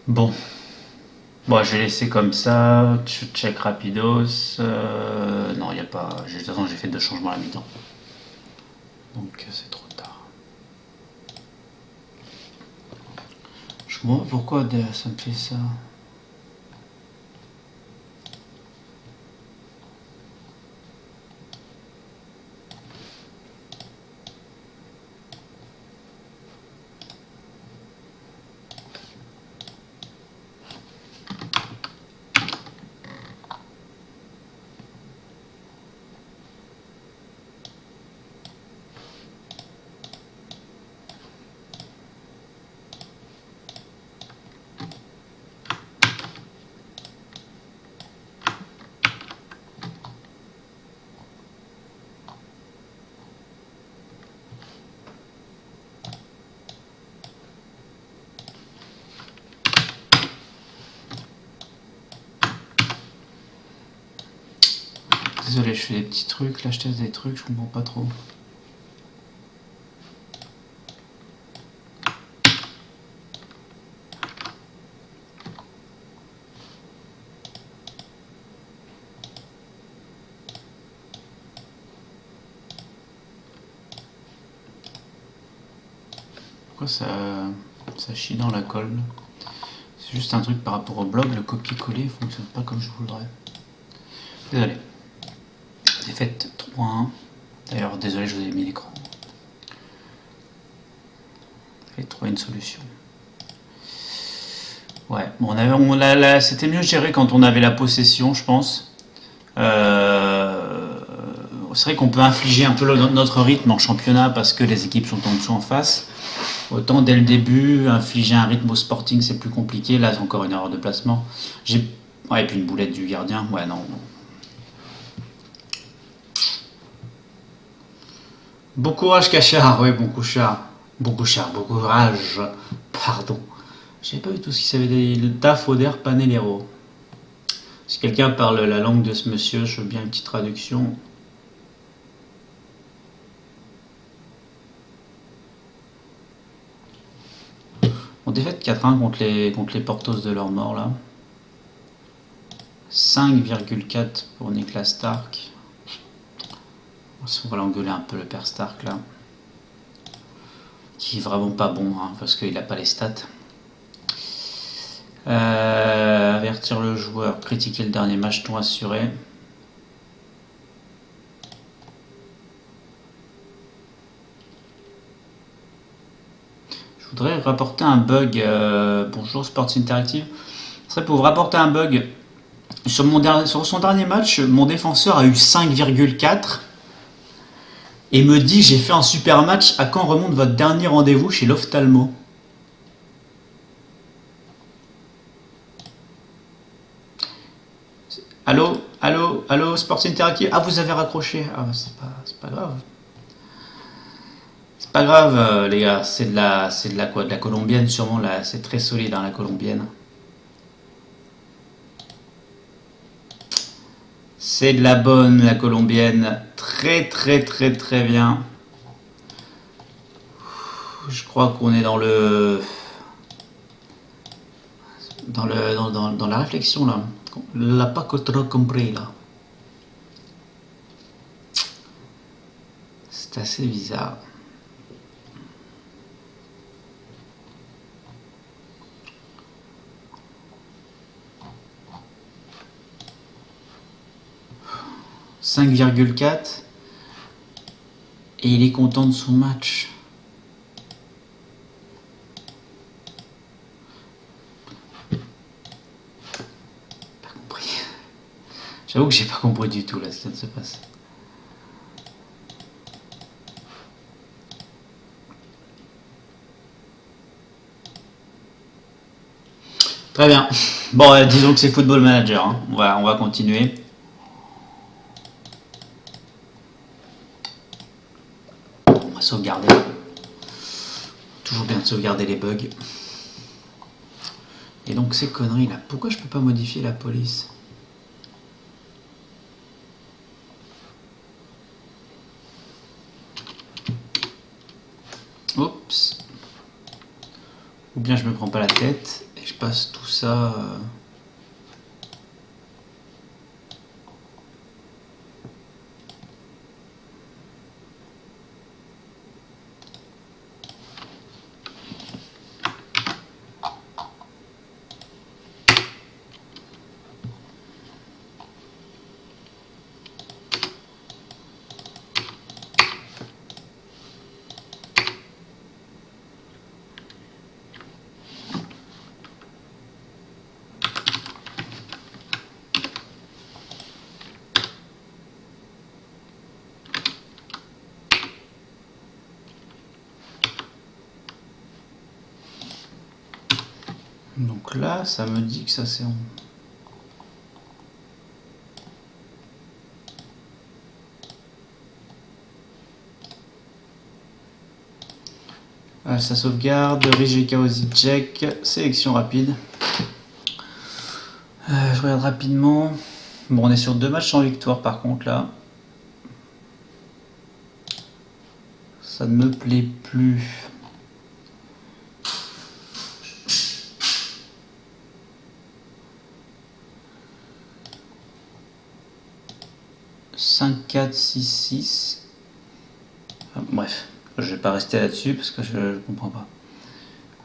S1: Bon. Bon, je vais laisser comme ça. Check rapidos. Non, il n'y a pas... De toute façon, j'ai fait 2 changements à la mi-temps. Donc, c'est trop tard. Je comprends pas pourquoi ça me fait ça. Désolé, je fais des petits trucs. Là, je teste des trucs, je comprends pas trop. Pourquoi ça chie dans la colle? C'est juste un truc par rapport au blog, le copier-coller fonctionne pas comme je voudrais. Désolé. Défaite 3-1. D'ailleurs, désolé, je vous ai mis l'écran. J'ai trouvé une solution. Ouais, bon, c'était mieux géré quand on avait la possession, je pense. C'est vrai qu'on peut infliger un peu notre rythme en championnat parce que les équipes sont en dessous en face. Autant dès le début, infliger un rythme au Sporting, c'est plus compliqué. Là, c'est encore une erreur de placement. Ouais, et puis une boulette du gardien. Ouais, non. Bon courage, Cachard. Ouais, bon courage. Bon courage. Pardon. Je savais pas du tout ce qu'il savait des Tafoder Panelero. Si quelqu'un parle la langue de ce monsieur, je veux bien une petite traduction. On défaite 4-1 contre les Portos de leur mort là. 5,4 pour Niklas Stark. On va l'engueuler un peu le père Stark là. Qui est vraiment pas bon hein, parce qu'il a pas les stats. Avertir le joueur, critiquer le dernier match non assuré. Je voudrais rapporter un bug. Bonjour Sports Interactive. Ce serait pour vous rapporter un bug. Sur son dernier match, mon défenseur a eu 5,4 et me dit j'ai fait un super match. À quand remonte votre dernier rendez-vous chez l'ophtalmo? Allô, allô, allô, Sports Interactive. Ah, vous avez raccroché. Ah, c'est pas grave. C'est pas grave, les gars. C'est de la quoi? De la colombienne, sûrement. Là, c'est très solide, hein, la colombienne. C'est de la bonne, la colombienne. Très, très, très, très bien. Je crois qu'on est dans la réflexion là. L'a pas trop compris là. C'est assez bizarre. « 5,4 et il est content de son match. Pas compris. J'avoue que j'ai pas compris du tout là ce qui vient de se passer. Très bien. Bon, disons que c'est Football Manager, hein. On va continuer. On va sauvegarder. Toujours bien de sauvegarder les bugs. Et donc ces conneries là, pourquoi je peux pas modifier la police? Oups. Ou bien je me prends pas la tête et je passe tout ça. 'Donc là, ça me dit que ça c'est ça sauvegarde, Rijeka Ozicek, sélection rapide. Je regarde rapidement. Bon, on est sur 2 matchs sans victoire par contre là. Ça ne me plaît plus. « 5, 4, 6, 6. » Bref, je vais pas rester là-dessus parce que je comprends pas.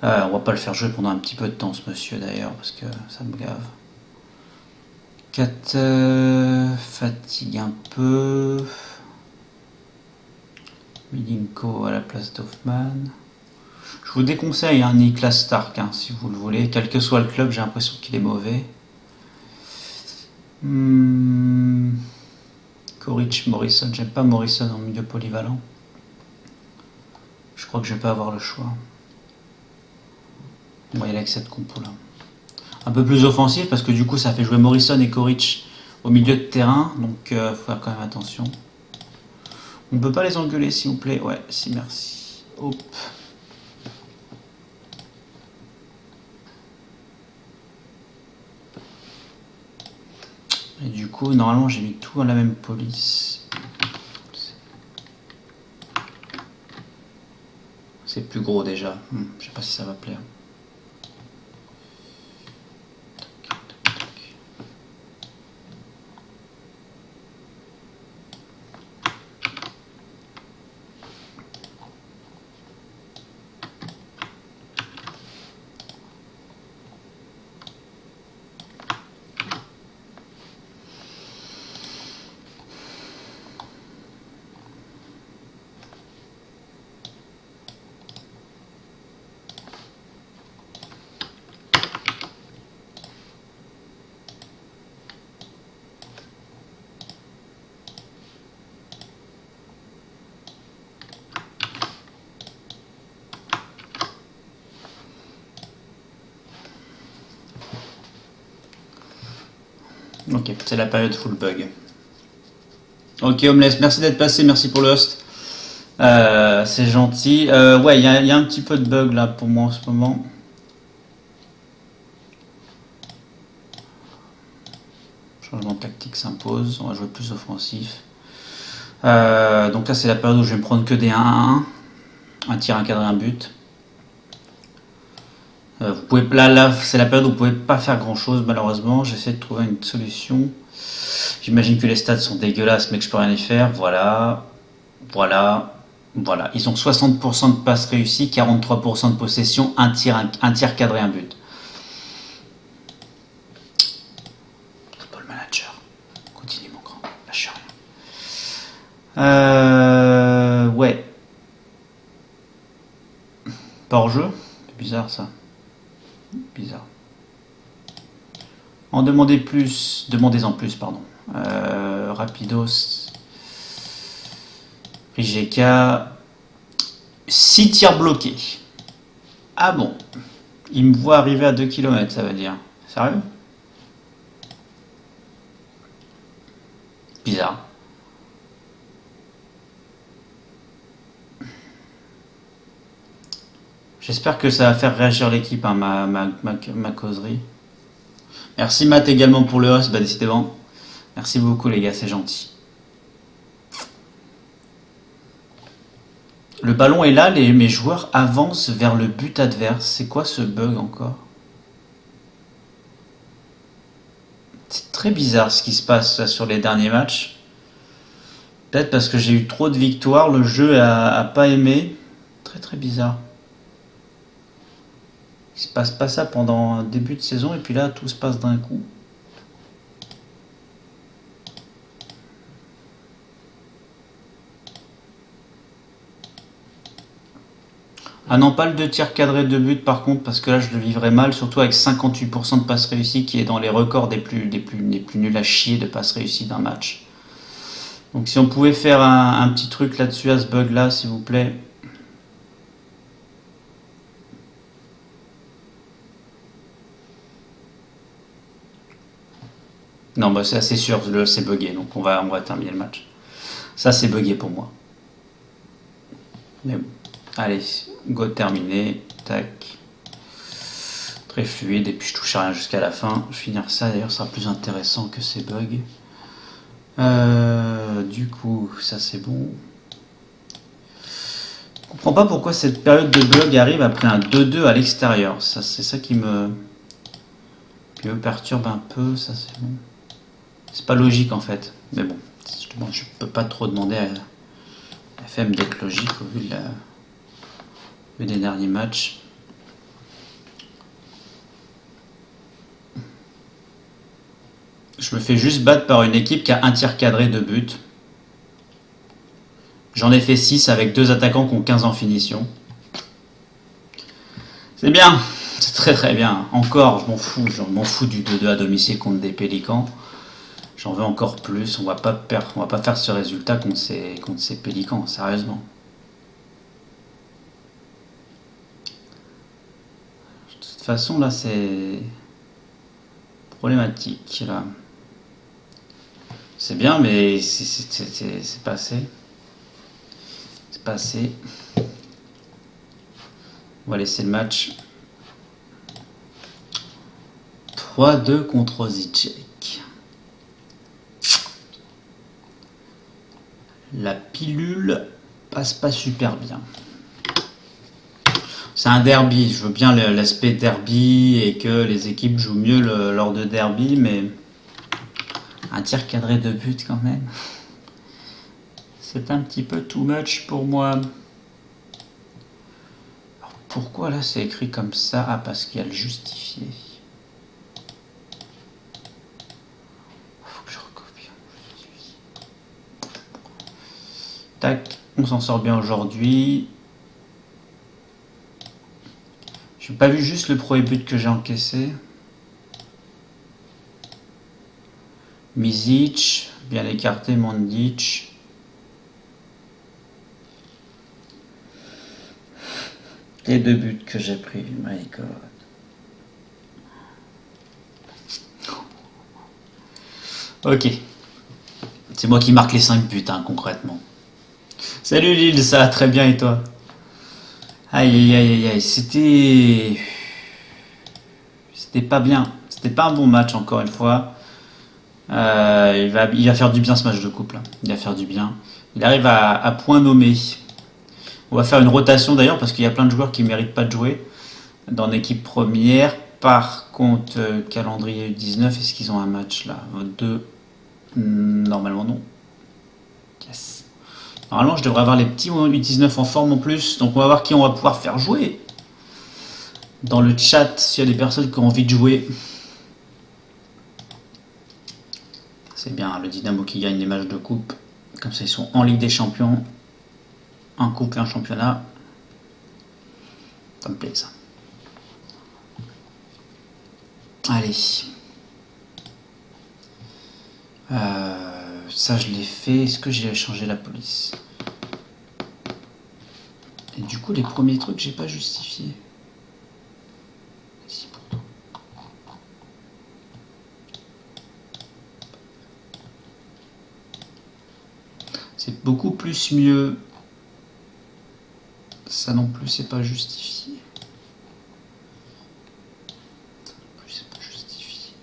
S1: On va pas le faire jouer pendant un petit peu de temps ce monsieur d'ailleurs parce que ça me gave. 4 fatigue un peu. Milinko à la place d'Hoffman. Je vous déconseille hein, Niklas Stark hein, si vous le voulez. Quel que soit le club, j'ai l'impression qu'il est mauvais. Koric, Morrison. J'aime pas Morrison en milieu polyvalent. Je crois que je vais pas avoir le choix. On va y aller avec cette compo là. Un peu plus offensif parce que du coup ça fait jouer Morrison et Koric au milieu de terrain. Donc faut faire quand même attention. On peut pas les engueuler s'il vous plaît. Ouais, si merci. Hop. Et du coup, normalement, j'ai mis tout à la même police. C'est plus gros déjà. Je sais pas si ça va plaire. Ok, c'est la période full bug. Ok, Homeless, merci d'être passé, merci pour le host. C'est gentil. Ouais, il y a un petit peu de bug là pour moi en ce moment. Changement tactique s'impose, on va jouer plus offensif. Donc là, c'est la période où je vais me prendre que des 1-1, un tir, un cadre, un but. Vous pouvez, là c'est la période où vous pouvez pas faire grand chose malheureusement. J'essaie de trouver une solution. J'imagine que les stats sont dégueulasses mais que je peux rien y faire. Voilà. Ils ont 60% de passes réussies, 43% de possession, un tir cadré, un but. Football manager. Continue mon grand, lâche rien. Ouais. Pas hors jeu. C'est bizarre ça. Bizarre. En demandez-en plus, pardon. Rapidos, Rijeka, 6 tirs bloqués. Ah bon, il me voit arriver à 2 km, ça veut dire. Sérieux? Bizarre. J'espère que ça va faire réagir l'équipe, hein, ma causerie. Merci Matt également pour le host, bah décidément. Merci beaucoup les gars, c'est gentil. Le ballon est là, mes joueurs avancent vers le but adverse. C'est quoi ce bug encore? C'est très bizarre ce qui se passe là, sur les derniers matchs. Peut-être parce que j'ai eu trop de victoires, le jeu a pas aimé. Très très bizarre. Il se passe pas ça pendant un début de saison et puis là tout se passe d'un coup. Ah non, pas le 2 tirs cadrés de but par contre, parce que là je le vivrais mal, surtout avec 58% de passes réussies qui est dans les records des plus nuls à chier de passes réussies d'un match. Donc si on pouvait faire un petit truc là-dessus à ce bug là, s'il vous plaît. Non, bah c'est assez sûr, c'est bugué, donc on va terminer le match. Ça c'est bugué pour moi. Mais bon. Allez, go terminé, tac. Très fluide, et puis je touche à rien jusqu'à la fin. Je vais finir ça, d'ailleurs, ça sera plus intéressant que ces bugs. Du coup, ça c'est bon. Je comprends pas pourquoi cette période de bug arrive après un 2-2 à l'extérieur. Ça, c'est ça qui me perturbe un peu, ça c'est bon. C'est pas logique en fait, mais bon, je peux pas trop demander à FM d'être logique au vu des derniers matchs. Je me fais juste battre par une équipe qui a un tir cadré de but. J'en ai fait 6 avec 2 attaquants qui ont 15 en finition. C'est bien, c'est très très bien. Encore, je m'en fous du 2-2 à domicile contre des Pélicans. J'en veux encore plus. On va pas faire ce résultat contre ces Pélicans, sérieusement. De toute façon, là, c'est problématique. Là. C'est bien, mais c'est pas assez. C'est pas assez. On va laisser le match. 3-2 contre Zicek. La pilule passe pas super bien. C'est un derby, je veux bien l'aspect derby et que les équipes jouent mieux lors de derby, mais un tir cadré de but quand même. C'est un petit peu too much pour moi. Alors pourquoi là c'est écrit comme ça? Ah, parce qu'il y a le justifié. Faut que je recopie. Tac, on s'en sort bien aujourd'hui. J'ai pas vu juste le premier but que j'ai encaissé. Mizic, bien écarté, Mandic. Les 2 buts que j'ai pris, my god. Ok. C'est moi qui marque les 5 buts, hein, concrètement. Salut Lille, ça va très bien et toi? Aïe aïe aïe aïe aïe, c'était pas bien. C'était pas un bon match encore une fois. Il va faire du bien ce match de couple, là. Il va faire du bien. Il arrive à point nommé. On va faire une rotation d'ailleurs parce qu'il y a plein de joueurs qui méritent pas de jouer dans l'équipe première. Par contre, calendrier U19, est-ce qu'ils ont un match là? Deux. Normalement non. Yes. Normalement, je devrais avoir les petits U19 en forme en plus. Donc on va voir qui on va pouvoir faire jouer. Dans le chat, s'il y a des personnes qui ont envie de jouer. C'est bien, le Dynamo qui gagne les matchs de coupe. Comme ça, ils sont en Ligue des Champions. Un coupe et un championnat. Ça me plaît, ça. Allez. Ça, je l'ai fait. Est-ce que j'ai changé la police? Et du coup, les premiers trucs, j'ai pas justifié. Si, pourtant. C'est beaucoup plus mieux. Ça non plus, c'est pas justifié. Ça non plus, c'est pas justifié.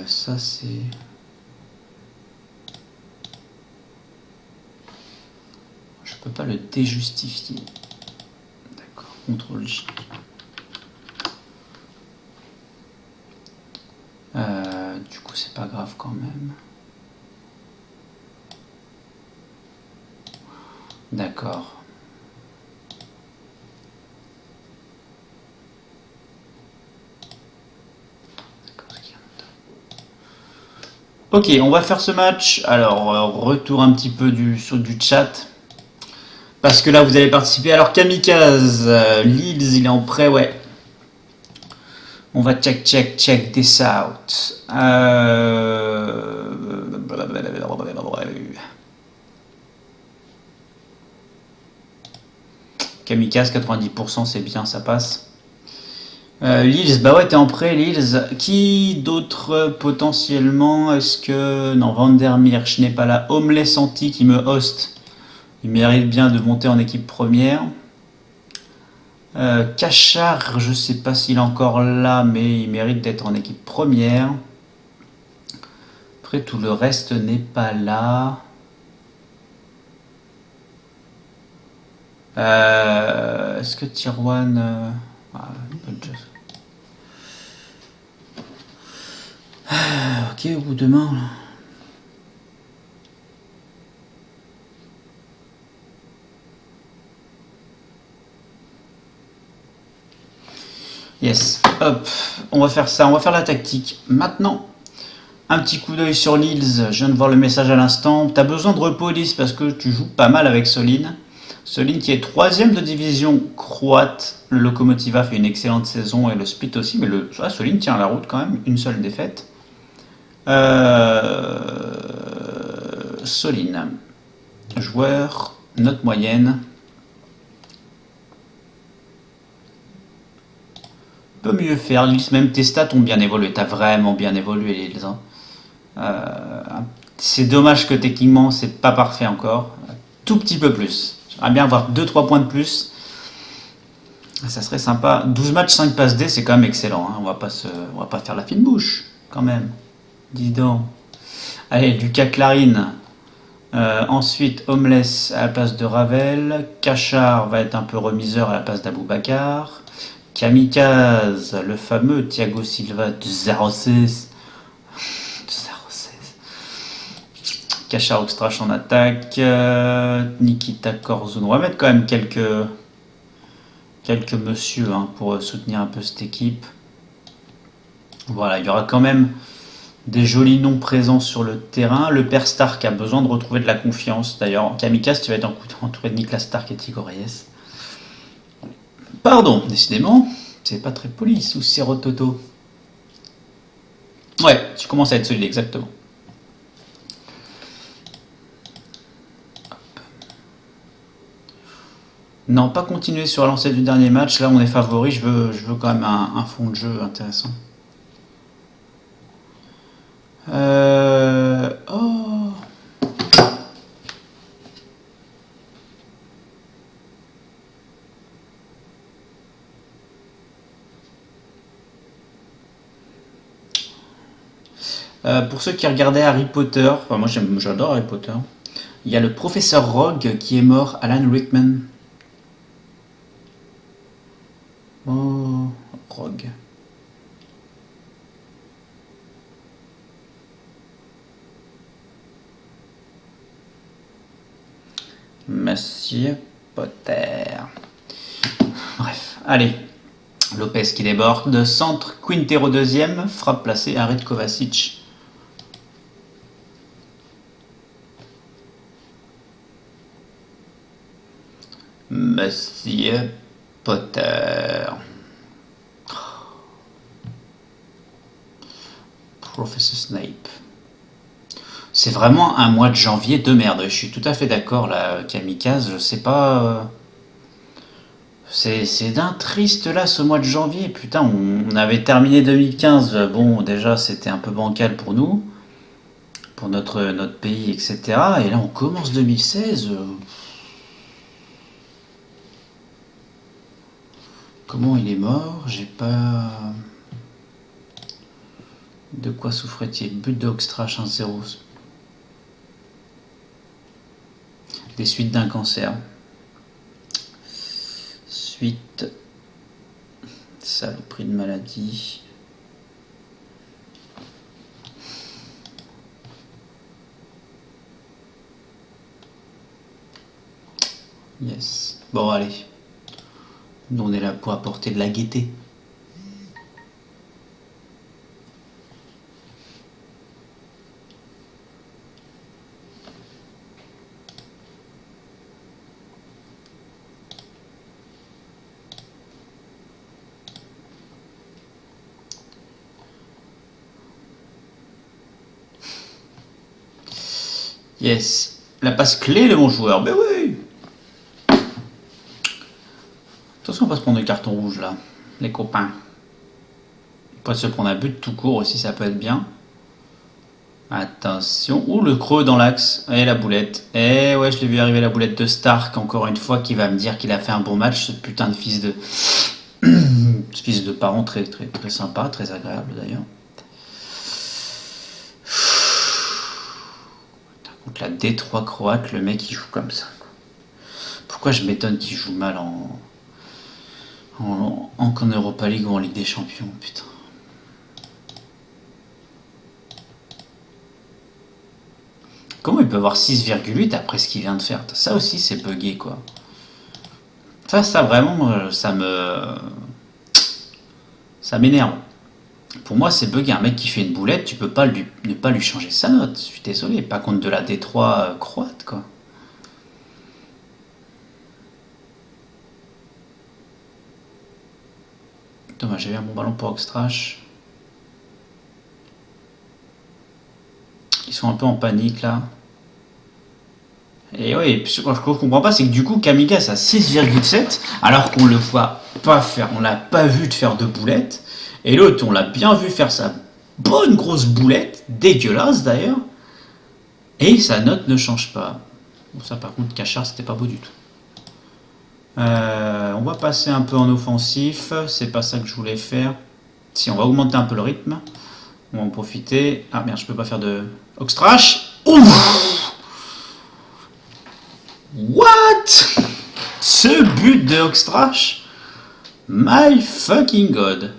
S1: Ça, c'est... Je peux pas le déjustifier. D'accord, CTRL J. Du coup, c'est pas grave quand même. D'accord. Ok, on va faire ce match. Alors, retour un petit peu sur du chat. Parce que là, vous allez participer. Alors, Kamikaze, Leeds, il est en prêt, ouais. On va check this out. Kamikaze, 90%, c'est bien, ça passe. Lils, bah ouais, t'es en prêt, Lils. Qui d'autre potentiellement? Est-ce que. Non, Vandermeer, je n'ai pas là. Homeless Anti qui me host. Il mérite bien de monter en équipe première. Cachard, je sais pas s'il est encore là, mais il mérite d'être en équipe première. Après, tout le reste n'est pas là. Est-ce que Tirwan. Ok, ou demain. Là. Yes, hop, on va faire ça, on va faire la tactique. Maintenant, un petit coup d'œil sur Lils, je viens de voir le message à l'instant. T'as besoin de repos, Lils, parce que tu joues pas mal avec Solin. Solin qui est 3ème de division croate. Le Lokomotiva fait une excellente saison et le Split aussi, mais Solin tient la route quand même, une seule défaite. Solin, joueur, note moyenne. Peut mieux faire, Lils, même tes stats ont bien évolué, t'as vraiment bien évolué Lils. Hein. C'est dommage que techniquement c'est pas parfait encore, tout petit peu plus. J'aimerais bien avoir 2-3 points de plus, ça serait sympa. 12 matchs, 5 passes D, c'est quand même excellent, hein. On va pas faire la fine bouche, quand même. Dis donc. Allez, Lucas Clarine. Ensuite, Homeless à la place de Ravel. Cachard va être un peu remiseur à la place d'Aboubacar. Kamikaze, le fameux Thiago Silva de 06. Cachard Oxtrache en attaque. Nikita Korzun. On va mettre quand même quelques messieurs hein, pour soutenir un peu cette équipe. Voilà, il y aura quand même des jolis noms présents sur le terrain. Le père Stark a besoin de retrouver de la confiance. D'ailleurs, Kamikaze, tu vas être entouré de Niklas Stark et Tigo Reyes. Pardon, décidément, c'est pas très poli sous Serototo. Ouais, tu commences à être solide, exactement. Non, pas continuer sur la lancée du dernier match. Là, on est favori. Je veux quand même un fond de jeu intéressant. Oh. Pour ceux qui regardaient Harry Potter, enfin, moi j'adore Harry Potter, il y a le professeur Rogue qui est mort, Alan Rickman. Oh, Rogue. Monsieur Potter. Bref, allez. Lopez qui déborde, centre, Quintero deuxième, frappe placée, arrêt de Kovacic. Monsieur Potter. Professor Snape. C'est vraiment un mois de janvier de merde. Je suis tout à fait d'accord là, Kamikaze. Je sais pas. C'est d'un triste là ce mois de janvier. Putain, on avait terminé 2015. Bon, déjà c'était un peu bancal pour nous, pour notre pays, etc. Et là on commence 2016. Comment il est mort? J'ai pas. De quoi souffrait-il? But de Hoxtrache 1-0. Des suites d'un cancer. Suite. Saloperie de maladie. Yes. Bon, allez. Nous, on est là pour apporter de la gaieté. Yes. La passe clé, le bon joueur. Ben oui. Attention, on va se prendre un carton rouge là, les copains. On peut se prendre un but tout court aussi, ça peut être bien. Attention. Ouh, le creux dans l'axe. Et la boulette. Et ouais, je l'ai vu arriver la boulette de Stark, encore une fois, qui va me dire qu'il a fait un bon match, ce putain de fils de. Fils de parent très, très, très sympa, très agréable d'ailleurs. Contre la D3 croate, le mec il joue comme ça. Pourquoi je m'étonne qu'il joue mal en Europa League ou en Ligue des Champions, putain. Comment il peut avoir 6,8 après ce qu'il vient de faire? Ça aussi c'est bugué quoi. Ça vraiment, ça m'énerve. Pour moi c'est bugué. Un mec qui fait une boulette, tu peux pas ne pas lui changer sa note. Je suis désolé, pas contre de la D3 croate quoi. Dommage, j'avais un bon ballon pour Oxtrache. Ils sont un peu en panique là. Et oui, ce que je comprends pas, c'est que du coup Kamikaze a 6,7 alors qu'on le voit pas faire, on l'a pas vu de faire de boulettes. Et l'autre, on l'a bien vu faire sa bonne grosse boulette, dégueulasse d'ailleurs. Et sa note ne change pas. Bon, ça par contre, Cachard, c'était pas beau du tout. On va passer un peu en offensif, c'est pas ça que je voulais faire. Si, on va augmenter un peu le rythme. On va en profiter. Ah merde, je peux pas faire de Oxtrache. Ouf! What? Ce but de Oxtrache? My fucking god.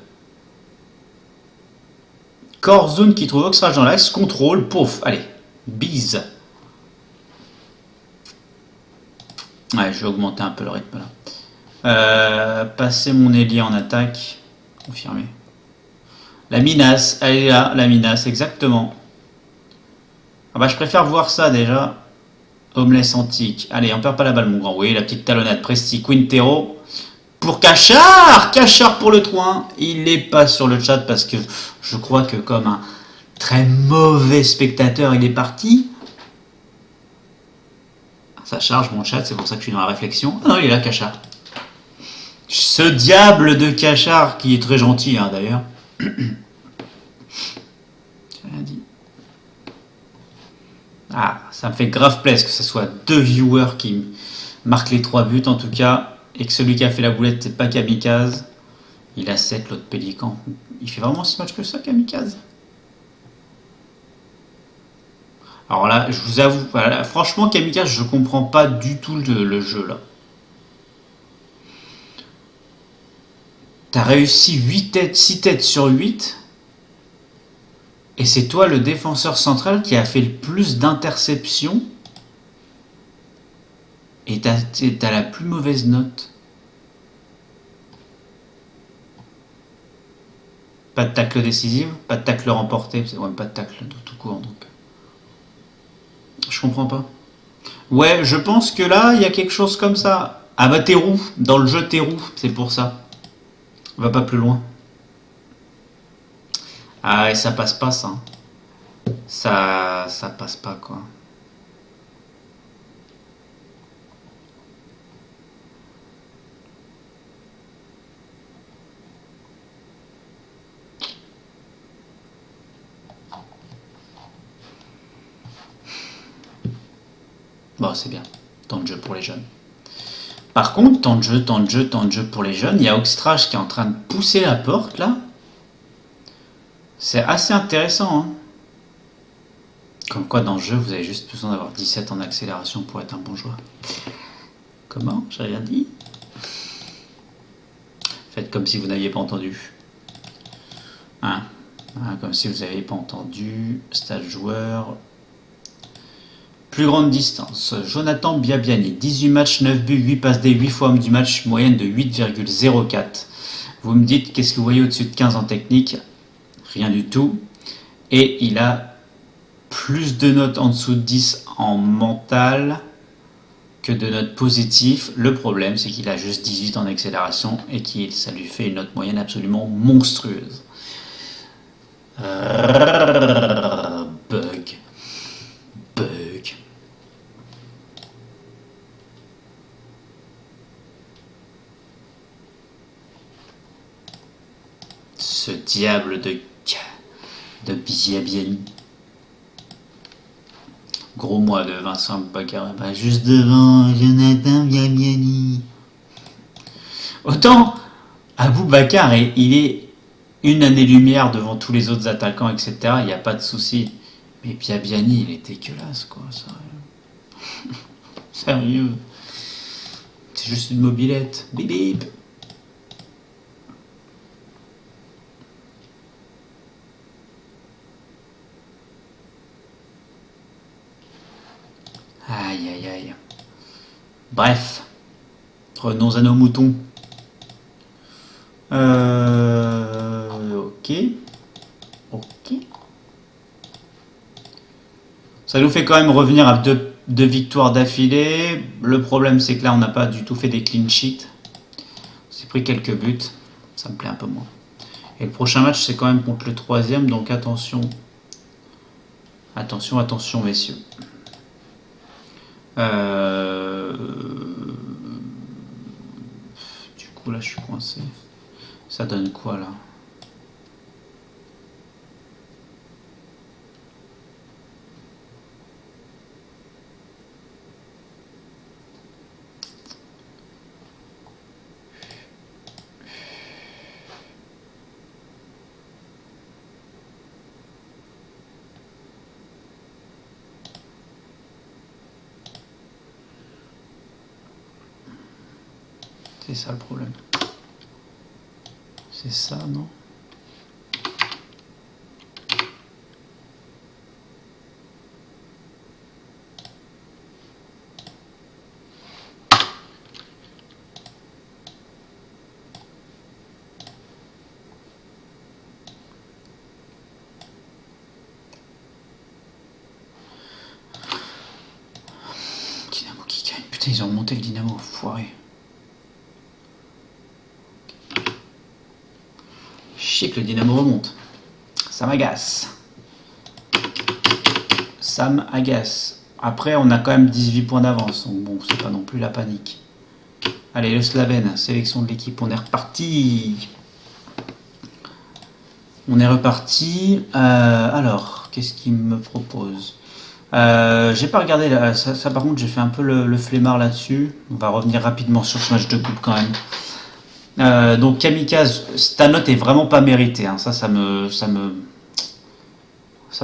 S1: Corzone qui trouve Oxtrache dans l'axe, contrôle, pouf, allez, bise. Ouais, je vais augmenter un peu le rythme là. Passer mon ailier en attaque. Confirmé. La minace, elle est là, la minace, exactement. Ah bah je préfère voir ça déjà. Homeless antique. Allez, on perd pas la balle mon grand. Oui, la petite talonnade. Presti, Quintero. Pour Cachard. Cachard pour le 3-1. Il n'est pas sur le chat parce que je crois que comme un très mauvais spectateur, il est parti. Ça charge mon chat, c'est pour ça que je suis dans la réflexion. Ah non, il est là, Cachard. Ce diable de Cachard qui est très gentil hein, d'ailleurs. Rien dit. Ah, ça me fait grave plaisir que ce soit deux viewers qui marquent les 3 buts en tout cas, et que celui qui a fait la boulette, c'est pas Kamikaze. Il a 7, l'autre Pélican. Il fait vraiment si match que ça, Kamikaze? Alors là, je vous avoue, voilà, franchement, Kamikaze, je comprends pas du tout le jeu là. T'as réussi 8 têtes, 6 têtes sur 8, et c'est toi le défenseur central qui a fait le plus d'interceptions, et t'as la plus mauvaise note. Pas de tacle décisive, pas de tacle remporté, ouais, pas de tacle de tout court donc. Je comprends pas. Ouais, je pense que là, il y a quelque chose comme ça. Ah bah t'es roux, dans le jeu t'es roux, c'est pour ça. On va pas plus loin. Ah ouais, ça passe pas ça. Ça passe pas quoi. Bon, c'est bien. Temps de jeu pour les jeunes. Par contre, temps de jeu, temps de jeu, temps de jeu pour les jeunes. Il y a Oxtrash qui est en train de pousser la porte là. C'est assez intéressant. Hein. Comme quoi, dans le jeu, vous avez juste besoin d'avoir 17 en accélération pour être un bon joueur. Comment? J'ai rien dit. Faites comme si vous n'aviez pas entendu. Hein? Comme si vous n'aviez pas entendu. Stade joueur. Plus grande distance. Jonathan Biabiani, 18 matchs, 9 buts, 8 passes D, 8 fois homme du match, moyenne de 8,04. Vous me dites, qu'est-ce que vous voyez au-dessus de 15 en technique? Rien du tout. Et il a plus de notes en dessous de 10 en mental que de notes positives. Le problème, c'est qu'il a juste 18 en accélération et que ça lui fait une note moyenne absolument monstrueuse. Bug. Bug. Ce diable de Biabiani. Gros moi de Vincent Bakar, bah juste devant Jonathan Biabiani. Autant Abou Bakar, il est une année-lumière devant tous les autres attaquants, etc. Il n'y a pas de souci. Mais Biabiani, il est dégueulasse, quoi. Sérieux. Sérieux. C'est juste une mobilette. Bip bip. Aïe aïe aïe. Bref. Revenons à nos moutons. Ok. Ok. Ça nous fait quand même revenir à deux victoires d'affilée. Le problème, c'est que là, on n'a pas du tout fait des clean sheets. On s'est pris quelques buts. Ça me plaît un peu moins. Et le prochain match, c'est quand même contre le 3e. Donc attention. Attention, attention, messieurs. Du coup, là, je suis coincé. Ça donne quoi, là? C'est ça le problème. C'est ça, non? Dynamo qui gagne. Putain, ils ont monté le Dynamo, foiré. Chier que le Dynamo remonte. Ça m'agace. Ça m'agace. Après, on a quand même 18 points d'avance. Donc bon, c'est pas non plus la panique. Allez, le Slovène, sélection de l'équipe, on est reparti. On est reparti. Alors, qu'est-ce qu'il me propose? J'ai pas regardé ça, par contre j'ai fait un peu le flemmard là-dessus. On va revenir rapidement sur ce match de coupe quand même. Donc Kamikaze, ta note est vraiment pas méritée. Hein. Ça me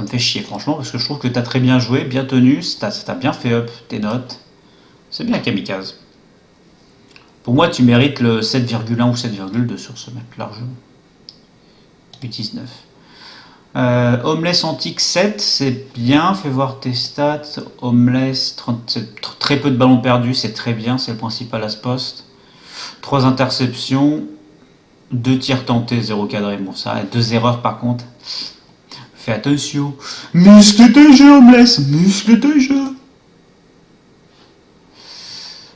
S1: fait chier franchement parce que je trouve que t'as très bien joué, bien tenu, t'as bien fait up tes notes. C'est bien Kamikaze. Pour moi tu mérites le 7,1 ou 7,2 sur ce match largement. U19. Homeless Antique 7, c'est bien, fais voir tes stats. Homeless, très peu de ballons perdus, c'est très bien, c'est le principal à ce poste. 3 interceptions, 2 tirs tentés, 0 cadré. Bon, ça, 2 erreurs par contre. Fais attention. Muscle tes jeux, Homeless, muscle tes jeux.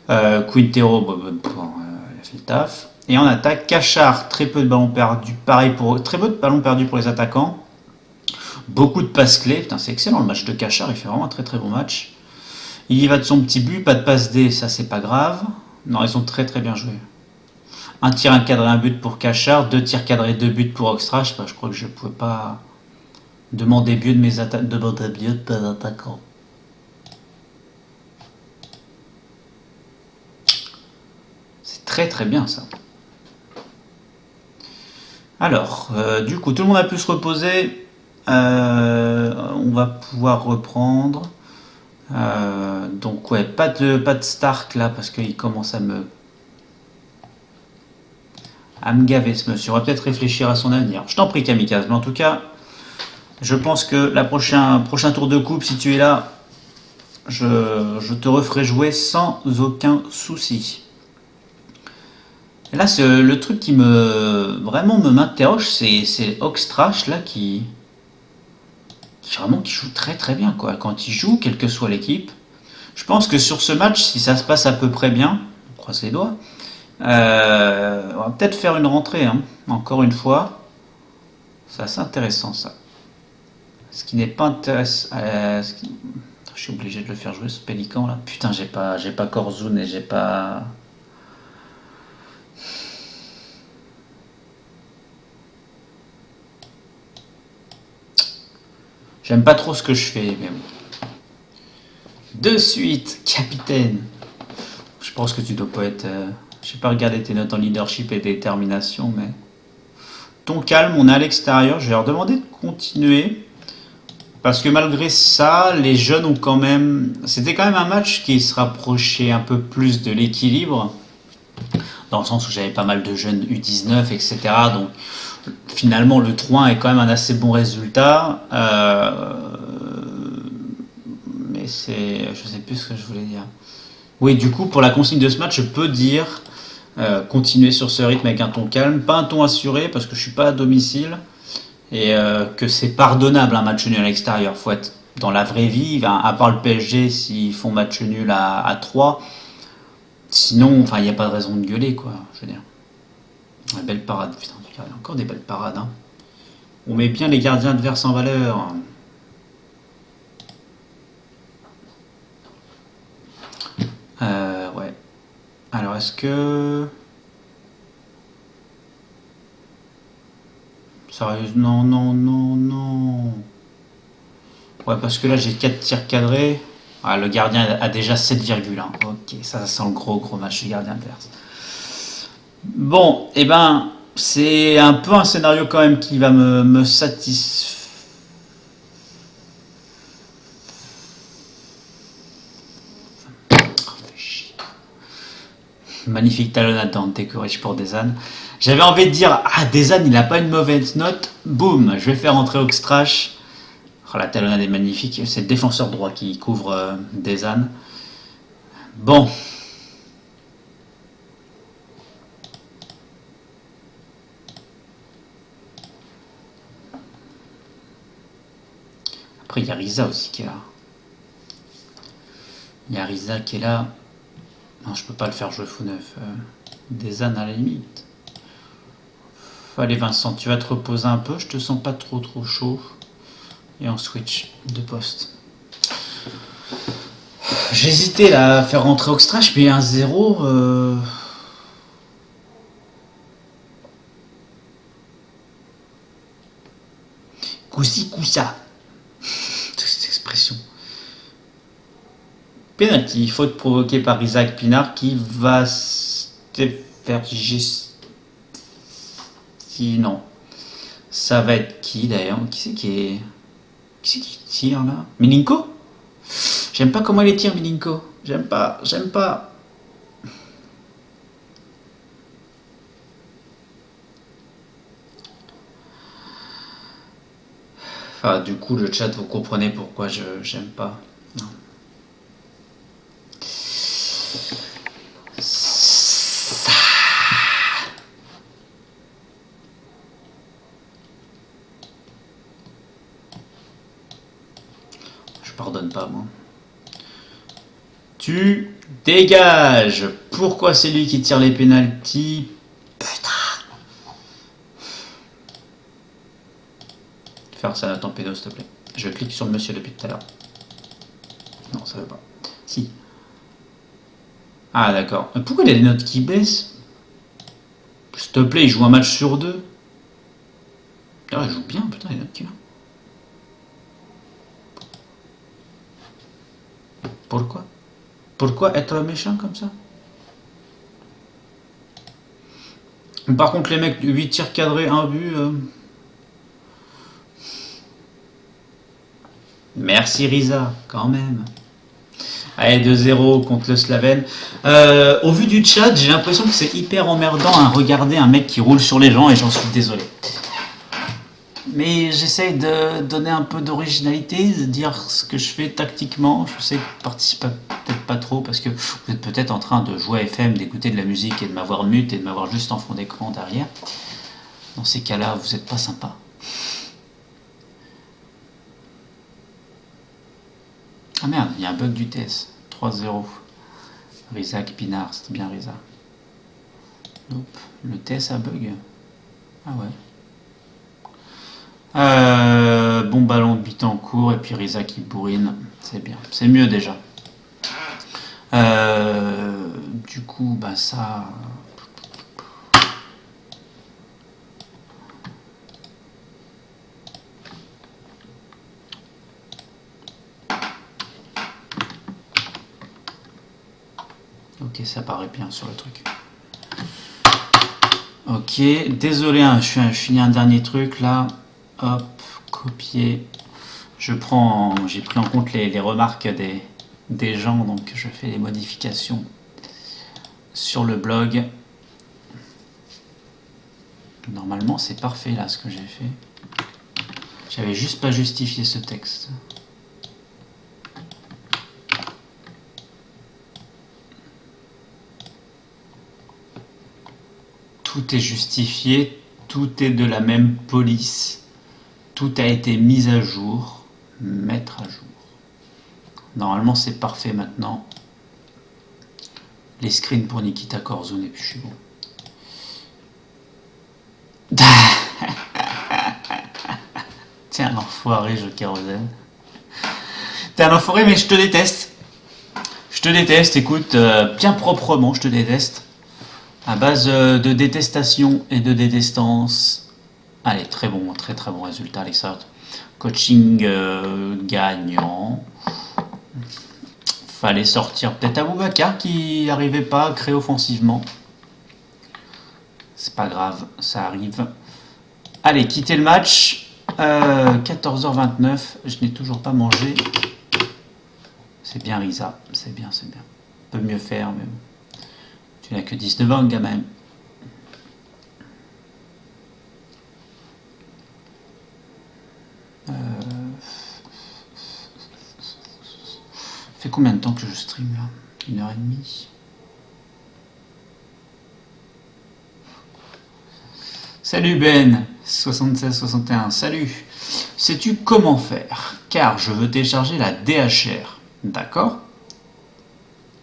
S1: Quintero, il a fait le taf. Et en attaque, Cachard, très peu de ballons perdus. Pareil pour très peu de ballons perdus pour les attaquants. Beaucoup de passes clés. Putain, c'est excellent le match de Cachard. Il fait vraiment un très très bon match. Il y va de son petit but. Pas de passe D, ça c'est pas grave. Non, ils ont très très bien joué. Un tir, un cadré, un but pour Cachard. 2 tirs cadrés, 2 buts pour Oxtra. Je crois que je ne pouvais pas demander mieux de mes attaquants. C'est très très bien ça. Alors, du coup, tout le monde a pu se reposer. On va pouvoir reprendre. Donc ouais, pas de Stark là parce qu'il commence à me gaver ce monsieur. On va peut-être réfléchir à son avenir. Je t'en prie Kamikaze, mais en tout cas, je pense que la prochain tour de coupe, si tu es là, je te referai jouer sans aucun souci. Et là, le truc qui vraiment m'interroge, c'est Oxtrash là qui joue très très bien quoi. Quand il joue, quelle que soit l'équipe, je pense que sur ce match, si ça se passe à peu près bien, on croise les doigts, on va peut-être faire une rentrée, hein. Encore une fois. C'est assez intéressant ça. Ce qui n'est pas intéressant. Je suis obligé de le faire jouer ce pélican là. Putain, j'ai pas Corzun et j'ai pas. J'aime pas trop ce que je fais, mais bon. De suite, capitaine. Je pense que tu dois pas être. J'ai pas regardé tes notes en leadership et détermination, mais. Ton calme, on est à l'extérieur. Je vais leur demander de continuer. Parce que malgré ça, les jeunes ont quand même. C'était quand même un match qui se rapprochait un peu plus de l'équilibre. Dans le sens où j'avais pas mal de jeunes U19, etc. Donc finalement, le 3 est quand même un assez bon résultat. Mais c'est. Je sais plus ce que je voulais dire. Oui, du coup, pour la consigne de ce match, je peux dire continuer sur ce rythme avec un ton calme. Pas un ton assuré, parce que je suis pas à domicile. Et que c'est pardonnable un match nul à l'extérieur. Faut être dans la vraie vie, à part le PSG s'ils font match nul à 3. Sinon, il n'y a pas de raison de gueuler, quoi. Je veux dire. Une belle parade, putain, il y a encore des belles parades. Hein. On met bien les gardiens adverses en valeur. Ouais. Alors, est-ce que. Sérieusement, non, non, non, non. Ouais, parce que là, j'ai 4 tirs cadrés. Ah, le gardien a déjà 7,1. Ok, ça sent le gros match du gardien adverse. Bon, eh ben, c'est un peu un scénario quand même qui va me satisfaire. Magnifique talonnade d'Ante Corrige pour Desan. J'avais envie de dire, ah, Desan, il n'a pas une mauvaise note. Boum, je vais faire entrer Oxtrash. Oh, la talonnade est magnifique. C'est le défenseur droit qui couvre Desan. Bon. Après, il y a Riza aussi qui est là. Il y a Riza qui est là. Non, je peux pas le faire jouer fou neuf. Desan à la limite. Allez Vincent, tu vas te reposer un peu. Je te sens pas trop chaud. Et on switch de poste. J'hésitais là à faire rentrer Oxtrash, puis 1-0. Coussi coussa. Cette expression. Penalty, faute provoquée par Isaac Pinard qui va se faire non. Ça va être qui d'ailleurs? Qui c'est qui tire là? Milinko? J'aime pas comment il les tire, Milinko. J'aime pas. Enfin, du coup, le chat, vous comprenez pourquoi j'aime pas. Non. Je pardonne pas, moi. Tu dégages. Pourquoi c'est lui qui tire les pénaltys? Putain. Faire ça à ton pédo, s'il te plaît. Je clique sur le monsieur depuis tout à l'heure. Non, ça veut pas. Si. Ah, d'accord. Pourquoi il y a des notes qui baissent? S'il te plaît, il joue un match sur deux. Ah, il joue bien, putain, les notes qu'il a. Pourquoi? Pourquoi être méchant comme ça? Par contre, les mecs, 8 tirs cadrés, 1 but. Merci Riza, quand même. Allez, 2-0 contre le Slaven. Au vu du chat, j'ai l'impression que c'est hyper emmerdant à regarder un mec qui roule sur les gens et j'en suis désolé. Mais j'essaye de donner un peu d'originalité, de dire ce que je fais tactiquement. Je sais que je participe peut-être pas trop parce que vous êtes peut-être en train de jouer à FM, d'écouter de la musique et de m'avoir mute et de m'avoir juste en fond d'écran derrière. Dans ces cas-là, vous n'êtes pas sympa. Ah merde, il y a un bug du TS. 3-0. Riza Pinard, c'était bien Riza. Nope. Le TS a bug. Ah ouais. Bon ballon de Bittencourt et puis Riza qui bourrine. C'est bien. C'est mieux déjà. Du coup, bah ça... Ok, ça paraît bien sur le truc. Ok, désolé, hein, je finis un dernier truc là. Hop, copier. J'ai pris en compte les remarques des gens, donc je fais les modifications sur le blog. Normalement, c'est parfait là ce que j'ai fait. J'avais juste pas justifié ce texte. Tout est justifié, tout est de la même police, tout a été mis à jour, mettre à jour. Normalement c'est parfait maintenant. Les screens pour Nikita Korzun et puis je suis bon. T'es un enfoiré, je kérosène. T'es un enfoiré mais je te déteste. Je te déteste, écoute, bien proprement je te déteste. À base de détestation et de détestance. Allez, très bon résultat, Alexandre. Coaching gagnant. Fallait sortir peut-être Aboubacar qui n'arrivait pas à créer offensivement. C'est pas grave, ça arrive. Allez, quittez le match. 14h29, je n'ai toujours pas mangé. C'est bien Riza, c'est bien. On peut mieux faire, mais bon. Tu n'as que 19 ans, gamin. Fait combien de temps que je stream là? 1h30. Salut Ben, 76-61, salut. Sais-tu comment faire? Car je veux télécharger la DHR. D'accord?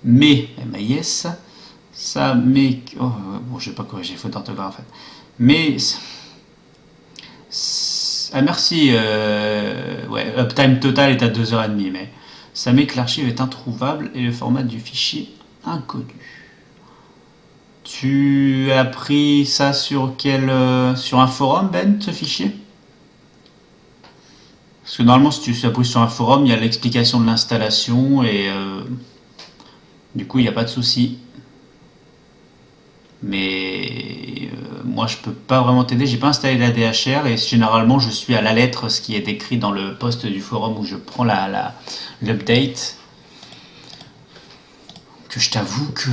S1: Mais, MAIS, ça met... Oh, bon, je vais pas corriger, faute d'orthographe. Mais... Ah merci, ouais, uptime total est à 2h30, mais ça met que l'archive est introuvable et le format du fichier inconnu. Tu as pris ça sur sur un forum, Ben, ce fichier? Parce que normalement, si tu appuies sur un forum, il y a l'explication de l'installation et Du coup, il n'y a pas de souci. Mais moi, je peux pas vraiment t'aider. J'ai pas installé la DHR et généralement, je suis à la lettre ce qui est décrit dans le post du forum où je prends l'update. Que je t'avoue que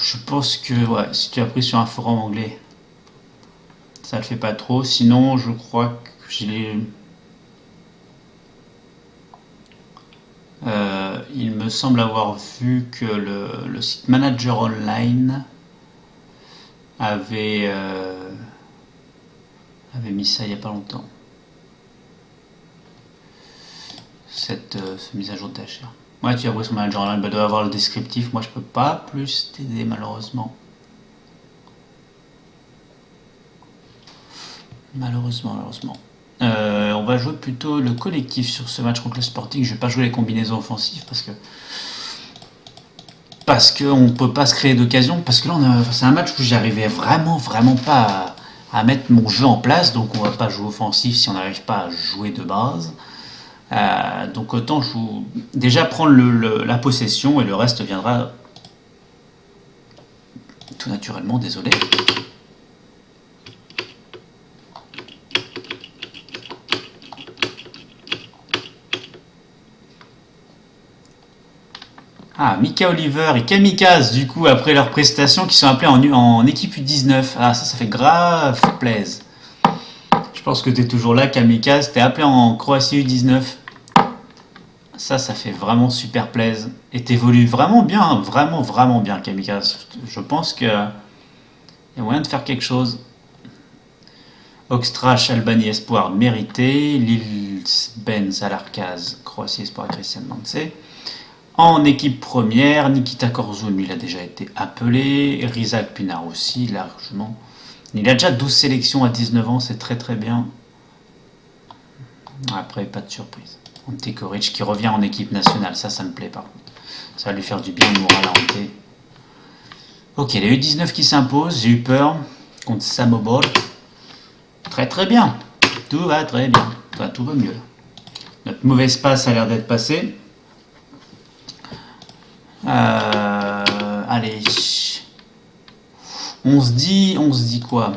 S1: je pense que ouais, si tu as pris sur un forum anglais, ça le fait pas trop. Sinon, je crois que il me semble avoir vu que le site Manager Online avait, avait mis ça il n'y a pas longtemps. Cette mise à jour de THR. Ouais, tu as pris son Manager Online, bah, doit avoir le descriptif. Moi, je peux pas plus t'aider malheureusement. Malheureusement. On va jouer plutôt le collectif sur ce match contre le Sporting. Je vais pas jouer les combinaisons offensives parce que on peut pas se créer d'occasion. Parce que là, c'est un match où j'arrivais vraiment pas à mettre mon jeu en place. Donc, on va pas jouer offensif si on n'arrive pas à jouer de base. Donc, autant déjà prendre la possession et le reste viendra tout naturellement. Désolé. Ah, Mika Oliver et Kamikaze, du coup, après leur prestation, qui sont appelés en équipe U19. Ah, ça fait grave plaise. Je pense que tu es toujours là, Kamikaze. T'es appelé en Croatie U19. Ça fait vraiment super plaise. Et t'évolues vraiment bien, vraiment bien, Kamikaze. Je pense qu'il y a moyen de faire quelque chose. Oxtrash, Albanie Espoir, mérité. Lils Benz, Alarkaz, Croatie Espoir, Christian Mance. En équipe première, Nikita Korzoun, il a déjà été appelé. Rizak Pinar aussi, largement. Il a déjà 12 sélections à 19 ans, c'est très bien. Après, pas de surprise. Ante Koric qui revient en équipe nationale, ça me plaît par contre. Ça va lui faire du bien le moral à Ante. Ok, les U19 qui s'imposent, j'ai eu peur contre Samobor. Très bien. Tout va très bien. Tout va mieux. Notre mauvaise passe a l'air d'être passée. Allez. On se dit quoi?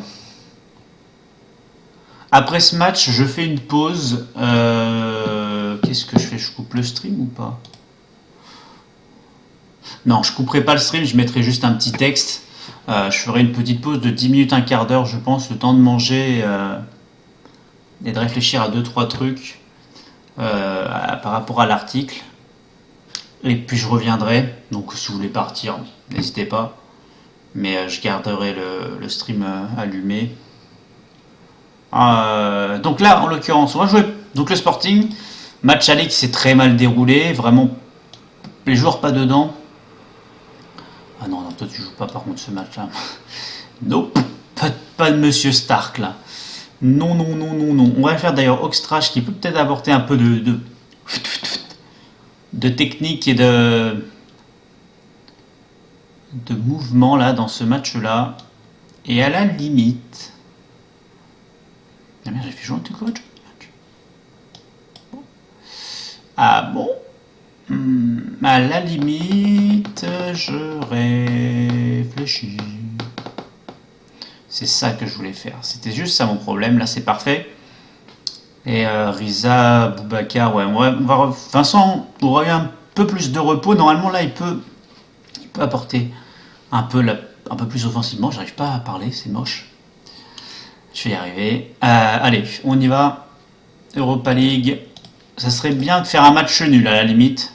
S1: Après ce match, je fais une pause. Qu'est-ce que je fais? Je coupe le stream ou pas? Non, je couperai pas le stream, je mettrai juste un petit texte. Je ferai une petite pause de 10 minutes, un quart d'heure, je pense, le temps de manger et de réfléchir à 2-3 trucs par rapport à l'article. Et puis je reviendrai. Donc si vous voulez partir, n'hésitez pas. Mais je garderai le stream allumé. Donc là, en l'occurrence, on va jouer donc le Sporting. Match aller qui s'est très mal déroulé. Vraiment, les joueurs pas dedans. Ah non, toi tu joues pas par contre ce match-là. Nope, pas de Monsieur Stark là. Non. On va faire d'ailleurs Oxtrash qui peut peut-être apporter un peu de technique et de mouvement là dans ce match-là. Et à la limite... Ah merde, j'ai fait jouer un coach. Ah bon? À la limite, je réfléchis. C'est ça que je voulais faire. C'était juste ça mon problème. Là, c'est parfait. Et Riza, Boubacar, ouais, Vincent aura eu un peu plus de repos. Normalement, là, il peut apporter un peu plus offensivement. J'arrive pas à parler, c'est moche. Je vais y arriver. Allez, on y va. Europa League. Ça serait bien de faire un match nul à la limite.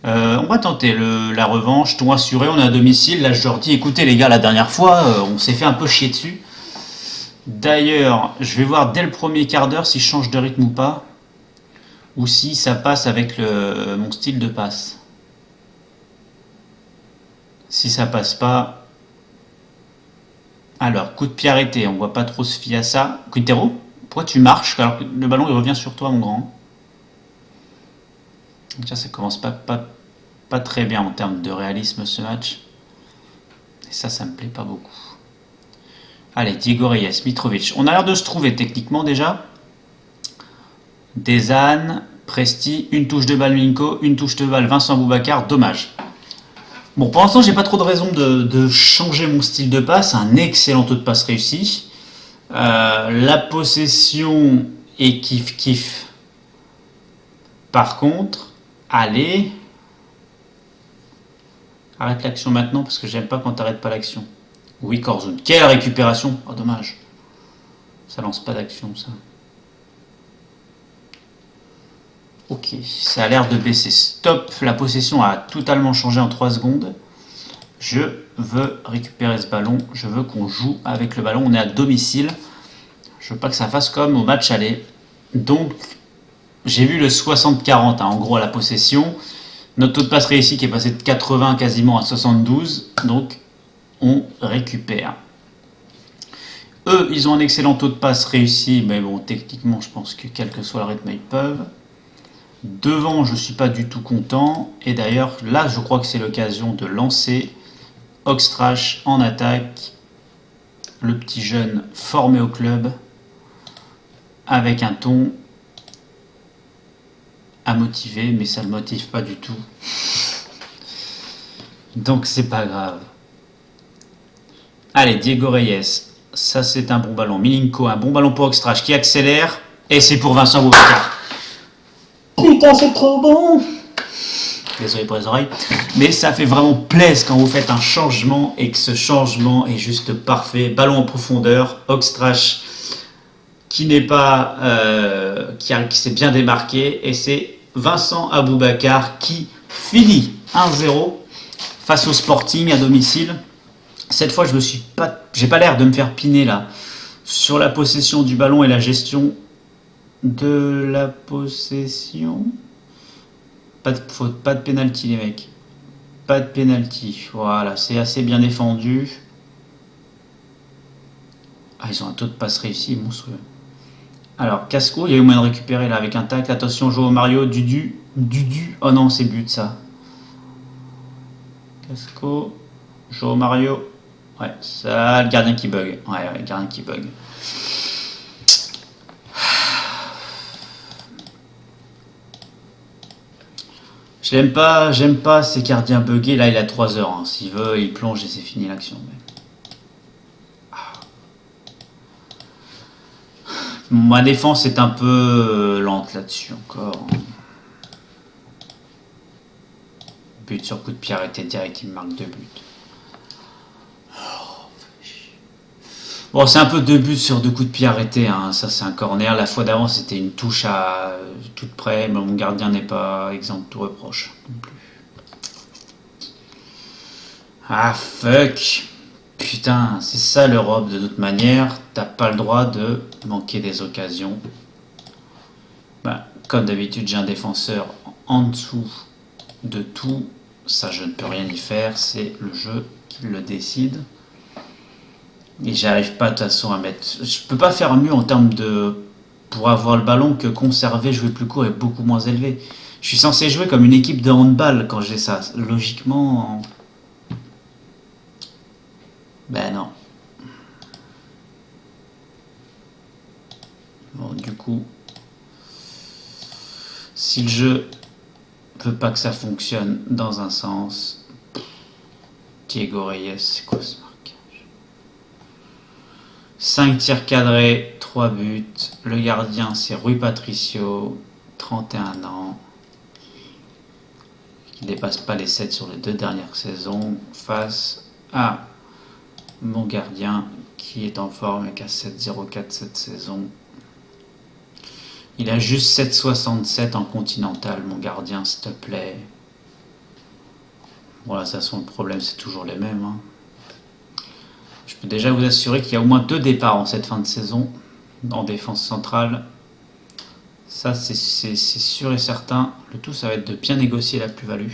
S1: On va tenter la revanche. Ton assuré, on est à domicile. Là, je leur dis, écoutez les gars, la dernière fois, on s'est fait un peu chier dessus. D'ailleurs, je vais voir dès le premier quart d'heure si je change de rythme ou pas. Ou si ça passe avec mon style de passe. Si ça passe pas... Alors, coup de pied arrêté, on voit pas trop se fier à ça. Quintero, pourquoi tu marches alors que le ballon il revient sur toi, mon grand? Déjà, ça commence pas très bien en termes de réalisme ce match. Et ça me plaît pas beaucoup. Allez, Diego Reyes, Mitrovic. On a l'air de se trouver techniquement déjà. Dezan, Presti, une touche de balle Minko, une touche de balle Vincent Boubacar. Dommage. Bon, pour l'instant, j'ai pas trop de raison de changer mon style de passe. Un excellent taux de passe réussi. La possession est kiff-kiff. Par contre, allez. Arrête l'action maintenant parce que j'aime pas quand t'arrêtes pas l'action. Oui, Corzone. Quelle récupération! Oh, dommage. Ça lance pas d'action, ça. Ok, ça a l'air de baisser. Stop, la possession a totalement changé en 3 secondes. Je veux récupérer ce ballon. Je veux qu'on joue avec le ballon. On est à domicile. Je veux pas que ça fasse comme au match aller. Donc, j'ai vu le 60-40, hein, en gros, à la possession. Notre taux de passe réussi qui est passé de 80 quasiment à 72. Donc, on récupère. Eux, ils ont un excellent taux de passe réussi. Mais bon, techniquement, je pense que quel que soit le rythme, ils peuvent. Devant, je ne suis pas du tout content. Et d'ailleurs, là, je crois que c'est l'occasion de lancer Oxtrash en attaque. Le petit jeune formé au club. Avec un ton à motiver, mais ça ne le motive pas du tout. Donc, c'est pas grave. Allez, Diego Reyes. Ça, c'est un bon ballon. Milinko, un bon ballon pour Oxtrash qui accélère. Et c'est pour Vincent Boubacar. Putain, c'est trop bon! Désolé pour les oreilles. Mais ça fait vraiment plaisir quand vous faites un changement et que ce changement est juste parfait. Ballon en profondeur, Oxtrash qui n'est pas... qui s'est bien démarqué. Et c'est Vincent Aboubakar qui finit 1-0 face au Sporting à domicile. Cette fois, j'ai pas l'air de me faire piner là. Sur la possession du ballon et la gestion de la possession. Pas de faute, pas de pénalty les mecs. Pas de pénalty. Voilà, c'est assez bien défendu. Ah, ils ont un taux de passe réussi monstrueux. Alors, Casco, il y a eu moyen de récupérer là avec un tacle. Attention, Joao Mario, Dudu. Oh non, c'est but ça. Casco, Joao Mario. Ouais, ça, le gardien qui bug. Ouais, le gardien qui bug. J'aime pas ces gardiens buggés. Là, il a 3 heures. Hein. S'il veut, il plonge et c'est fini l'action. Ma défense est un peu lente là-dessus encore. But sur coup de pied arrêté direct, il me marque 2 buts. Bon, c'est un peu 2 buts sur 2 coups de pied arrêtés. Hein. Ça, c'est un corner. La fois d'avant, c'était une touche à toute près. Mais mon gardien n'est pas exempt de tout reproche non plus. Ah, fuck. Putain, c'est ça l'Europe de toute manière. T'as pas le droit de manquer des occasions. Ben, comme d'habitude, j'ai un défenseur en dessous de tout. Ça, je ne peux rien y faire. C'est le jeu qui le décide. Et j'arrive pas de toute façon à mettre... Je peux pas faire mieux en termes de... Pour avoir le ballon que conserver, jouer plus court est beaucoup moins élevé. Je suis censé jouer comme une équipe de handball quand j'ai ça. Logiquement... Ben non. Bon, du coup... Si le jeu veut pas que ça fonctionne dans un sens... Diego Reyes, c'est quoi ce marquage? 5 tirs cadrés, 3 buts. Le gardien, c'est Rui Patricio, 31 ans. Qui ne dépasse pas les 7 sur les 2 dernières saisons. Face à mon gardien, qui est en forme et qui a 7,04 cette saison. Il a juste 7,67 en continental, mon gardien, s'il te plaît. Voilà, ça son problème, c'est toujours les mêmes. Hein. Je peux déjà vous assurer qu'il y a au moins 2 départs en cette fin de saison en défense centrale. Ça, c'est sûr et certain. Le tout, ça va être de bien négocier la plus-value.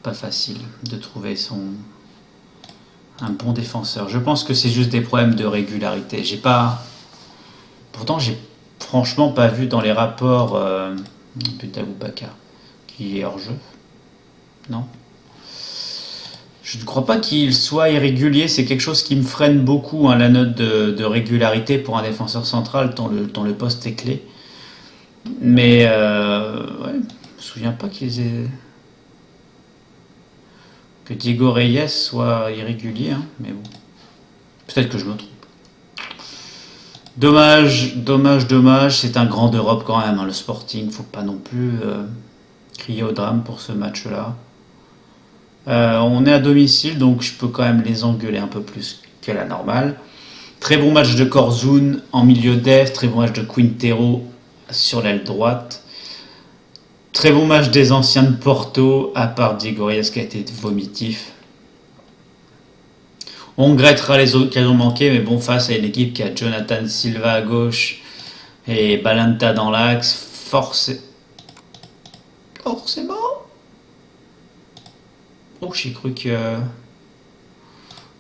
S1: Pas facile de trouver un bon défenseur. Je pense que c'est juste des problèmes de régularité. Pourtant, j'ai franchement pas vu dans les rapports but d'Aboubacar qui est hors jeu. Non. Je ne crois pas qu'il soit irrégulier, c'est quelque chose qui me freine beaucoup, hein, la note de régularité pour un défenseur central, tant le poste est clé. Mais ouais, souviens pas que Diego Reyes soit irrégulier, hein, mais bon. Peut-être que je me trompe. Dommage, dommage, dommage. C'est un grand d'Europe quand même, hein, le Sporting. Faut pas non plus crier au drame pour ce match-là. On est à domicile, donc je peux quand même les engueuler un peu plus que la normale. Très bon match de Corzoun en milieu def, très bon match de Quintero sur l'aile droite. Très bon match des anciens de Porto, à part Diego Reyes qui a été vomitif. On regrettera les occasions manquées, mais bon, face à une équipe qui a Jonathan Silva à gauche et Balanta dans l'axe, forcément. Oh, j'ai cru que.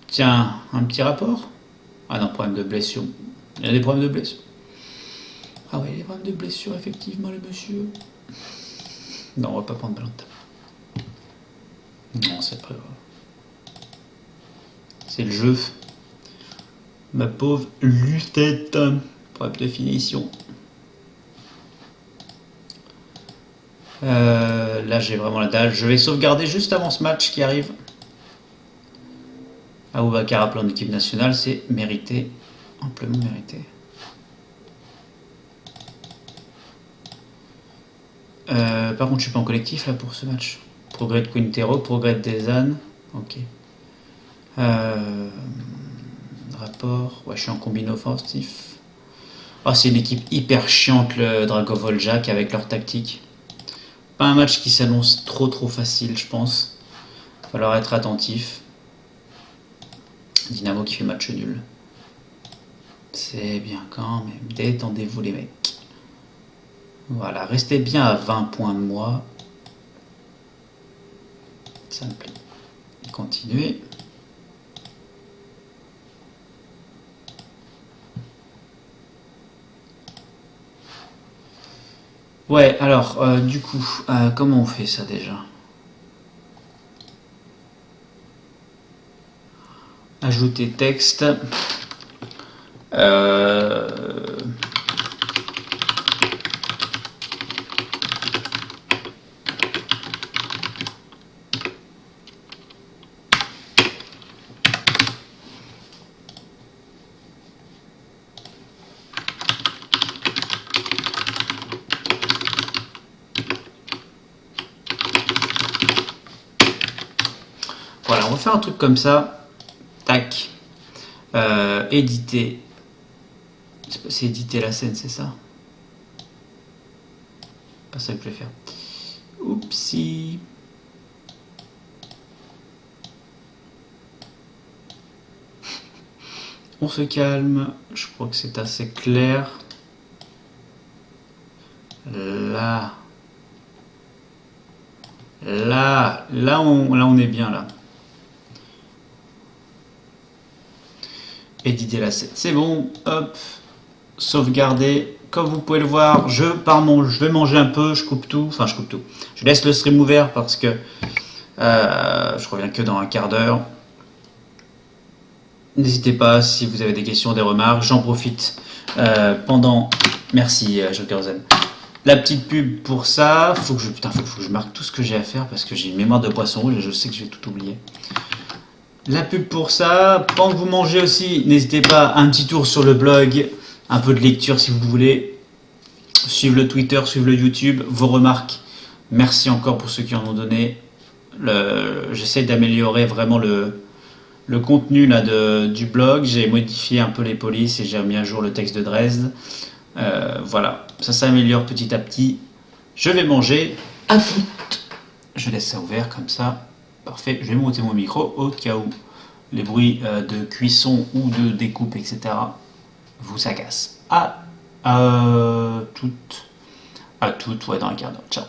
S1: Tiens, un petit rapport. Ah non, problème de blessure. Il y a des problèmes de blessure. Ah oui, des problèmes de blessure, effectivement, le monsieur. Non, on va pas prendre Balanta. Non, c'est pas grave. C'est le jeu. Ma pauvre Lutette. Problème de finition. Là, j'ai vraiment la dalle. Je vais sauvegarder juste avant ce match qui arrive. Aboubacar à plan d'équipe nationale, c'est mérité. Amplement mérité. Par contre, je suis pas en collectif là pour ce match. Progrès de Quintero, progrès de Dezan. Ok. Rapport. Ouais, je suis en combine offensif. Oh, c'est une équipe hyper chiante, le Dragovoljak, avec leur tactique. Pas un match qui s'annonce trop facile, je pense. Il va falloir être attentif. Dynamo qui fait match nul. C'est bien quand même. Détendez-vous les mecs. Voilà, restez bien à 20 points de moi. Ça me plaît. Continuez. Ouais, alors, du coup, comment on fait ça déjà? Ajouter texte. Voilà, on va faire un truc comme ça. Tac. Éditer. C'est éditer la scène, c'est ça? Pas ça que je vais faire. Oupsie. On se calme. Je crois que c'est assez clair. Là. Là, on est bien là. Éditer la scène. C'est bon. Hop. Sauvegarder. Comme vous pouvez le voir, je vais manger un peu, je coupe tout. Enfin, je coupe tout. Je laisse le stream ouvert parce que je reviens que dans un quart d'heure. N'hésitez pas si vous avez des questions, des remarques. J'en profite pendant. Merci, Jokerzen. La petite pub pour ça. Faut que je marque tout ce que j'ai à faire parce que j'ai une mémoire de poisson rouge et je sais que je vais tout oublier. La pub pour ça. Pendant que vous mangez aussi, n'hésitez pas un petit tour sur le blog. Un peu de lecture si vous voulez. Suivre le Twitter, suivre le YouTube. Vos remarques. Merci encore pour ceux qui en ont donné. J'essaie d'améliorer vraiment le contenu là, du blog. J'ai modifié un peu les polices et j'ai mis à jour le texte de Dresde. Voilà, ça s'améliore petit à petit. Je vais manger. À toutes. Je laisse ça ouvert comme ça. Parfait, je vais monter mon micro au cas où les bruits de cuisson ou de découpe, etc. vous agacent. À toutes, ouais, dans un quart d'heure. Ciao.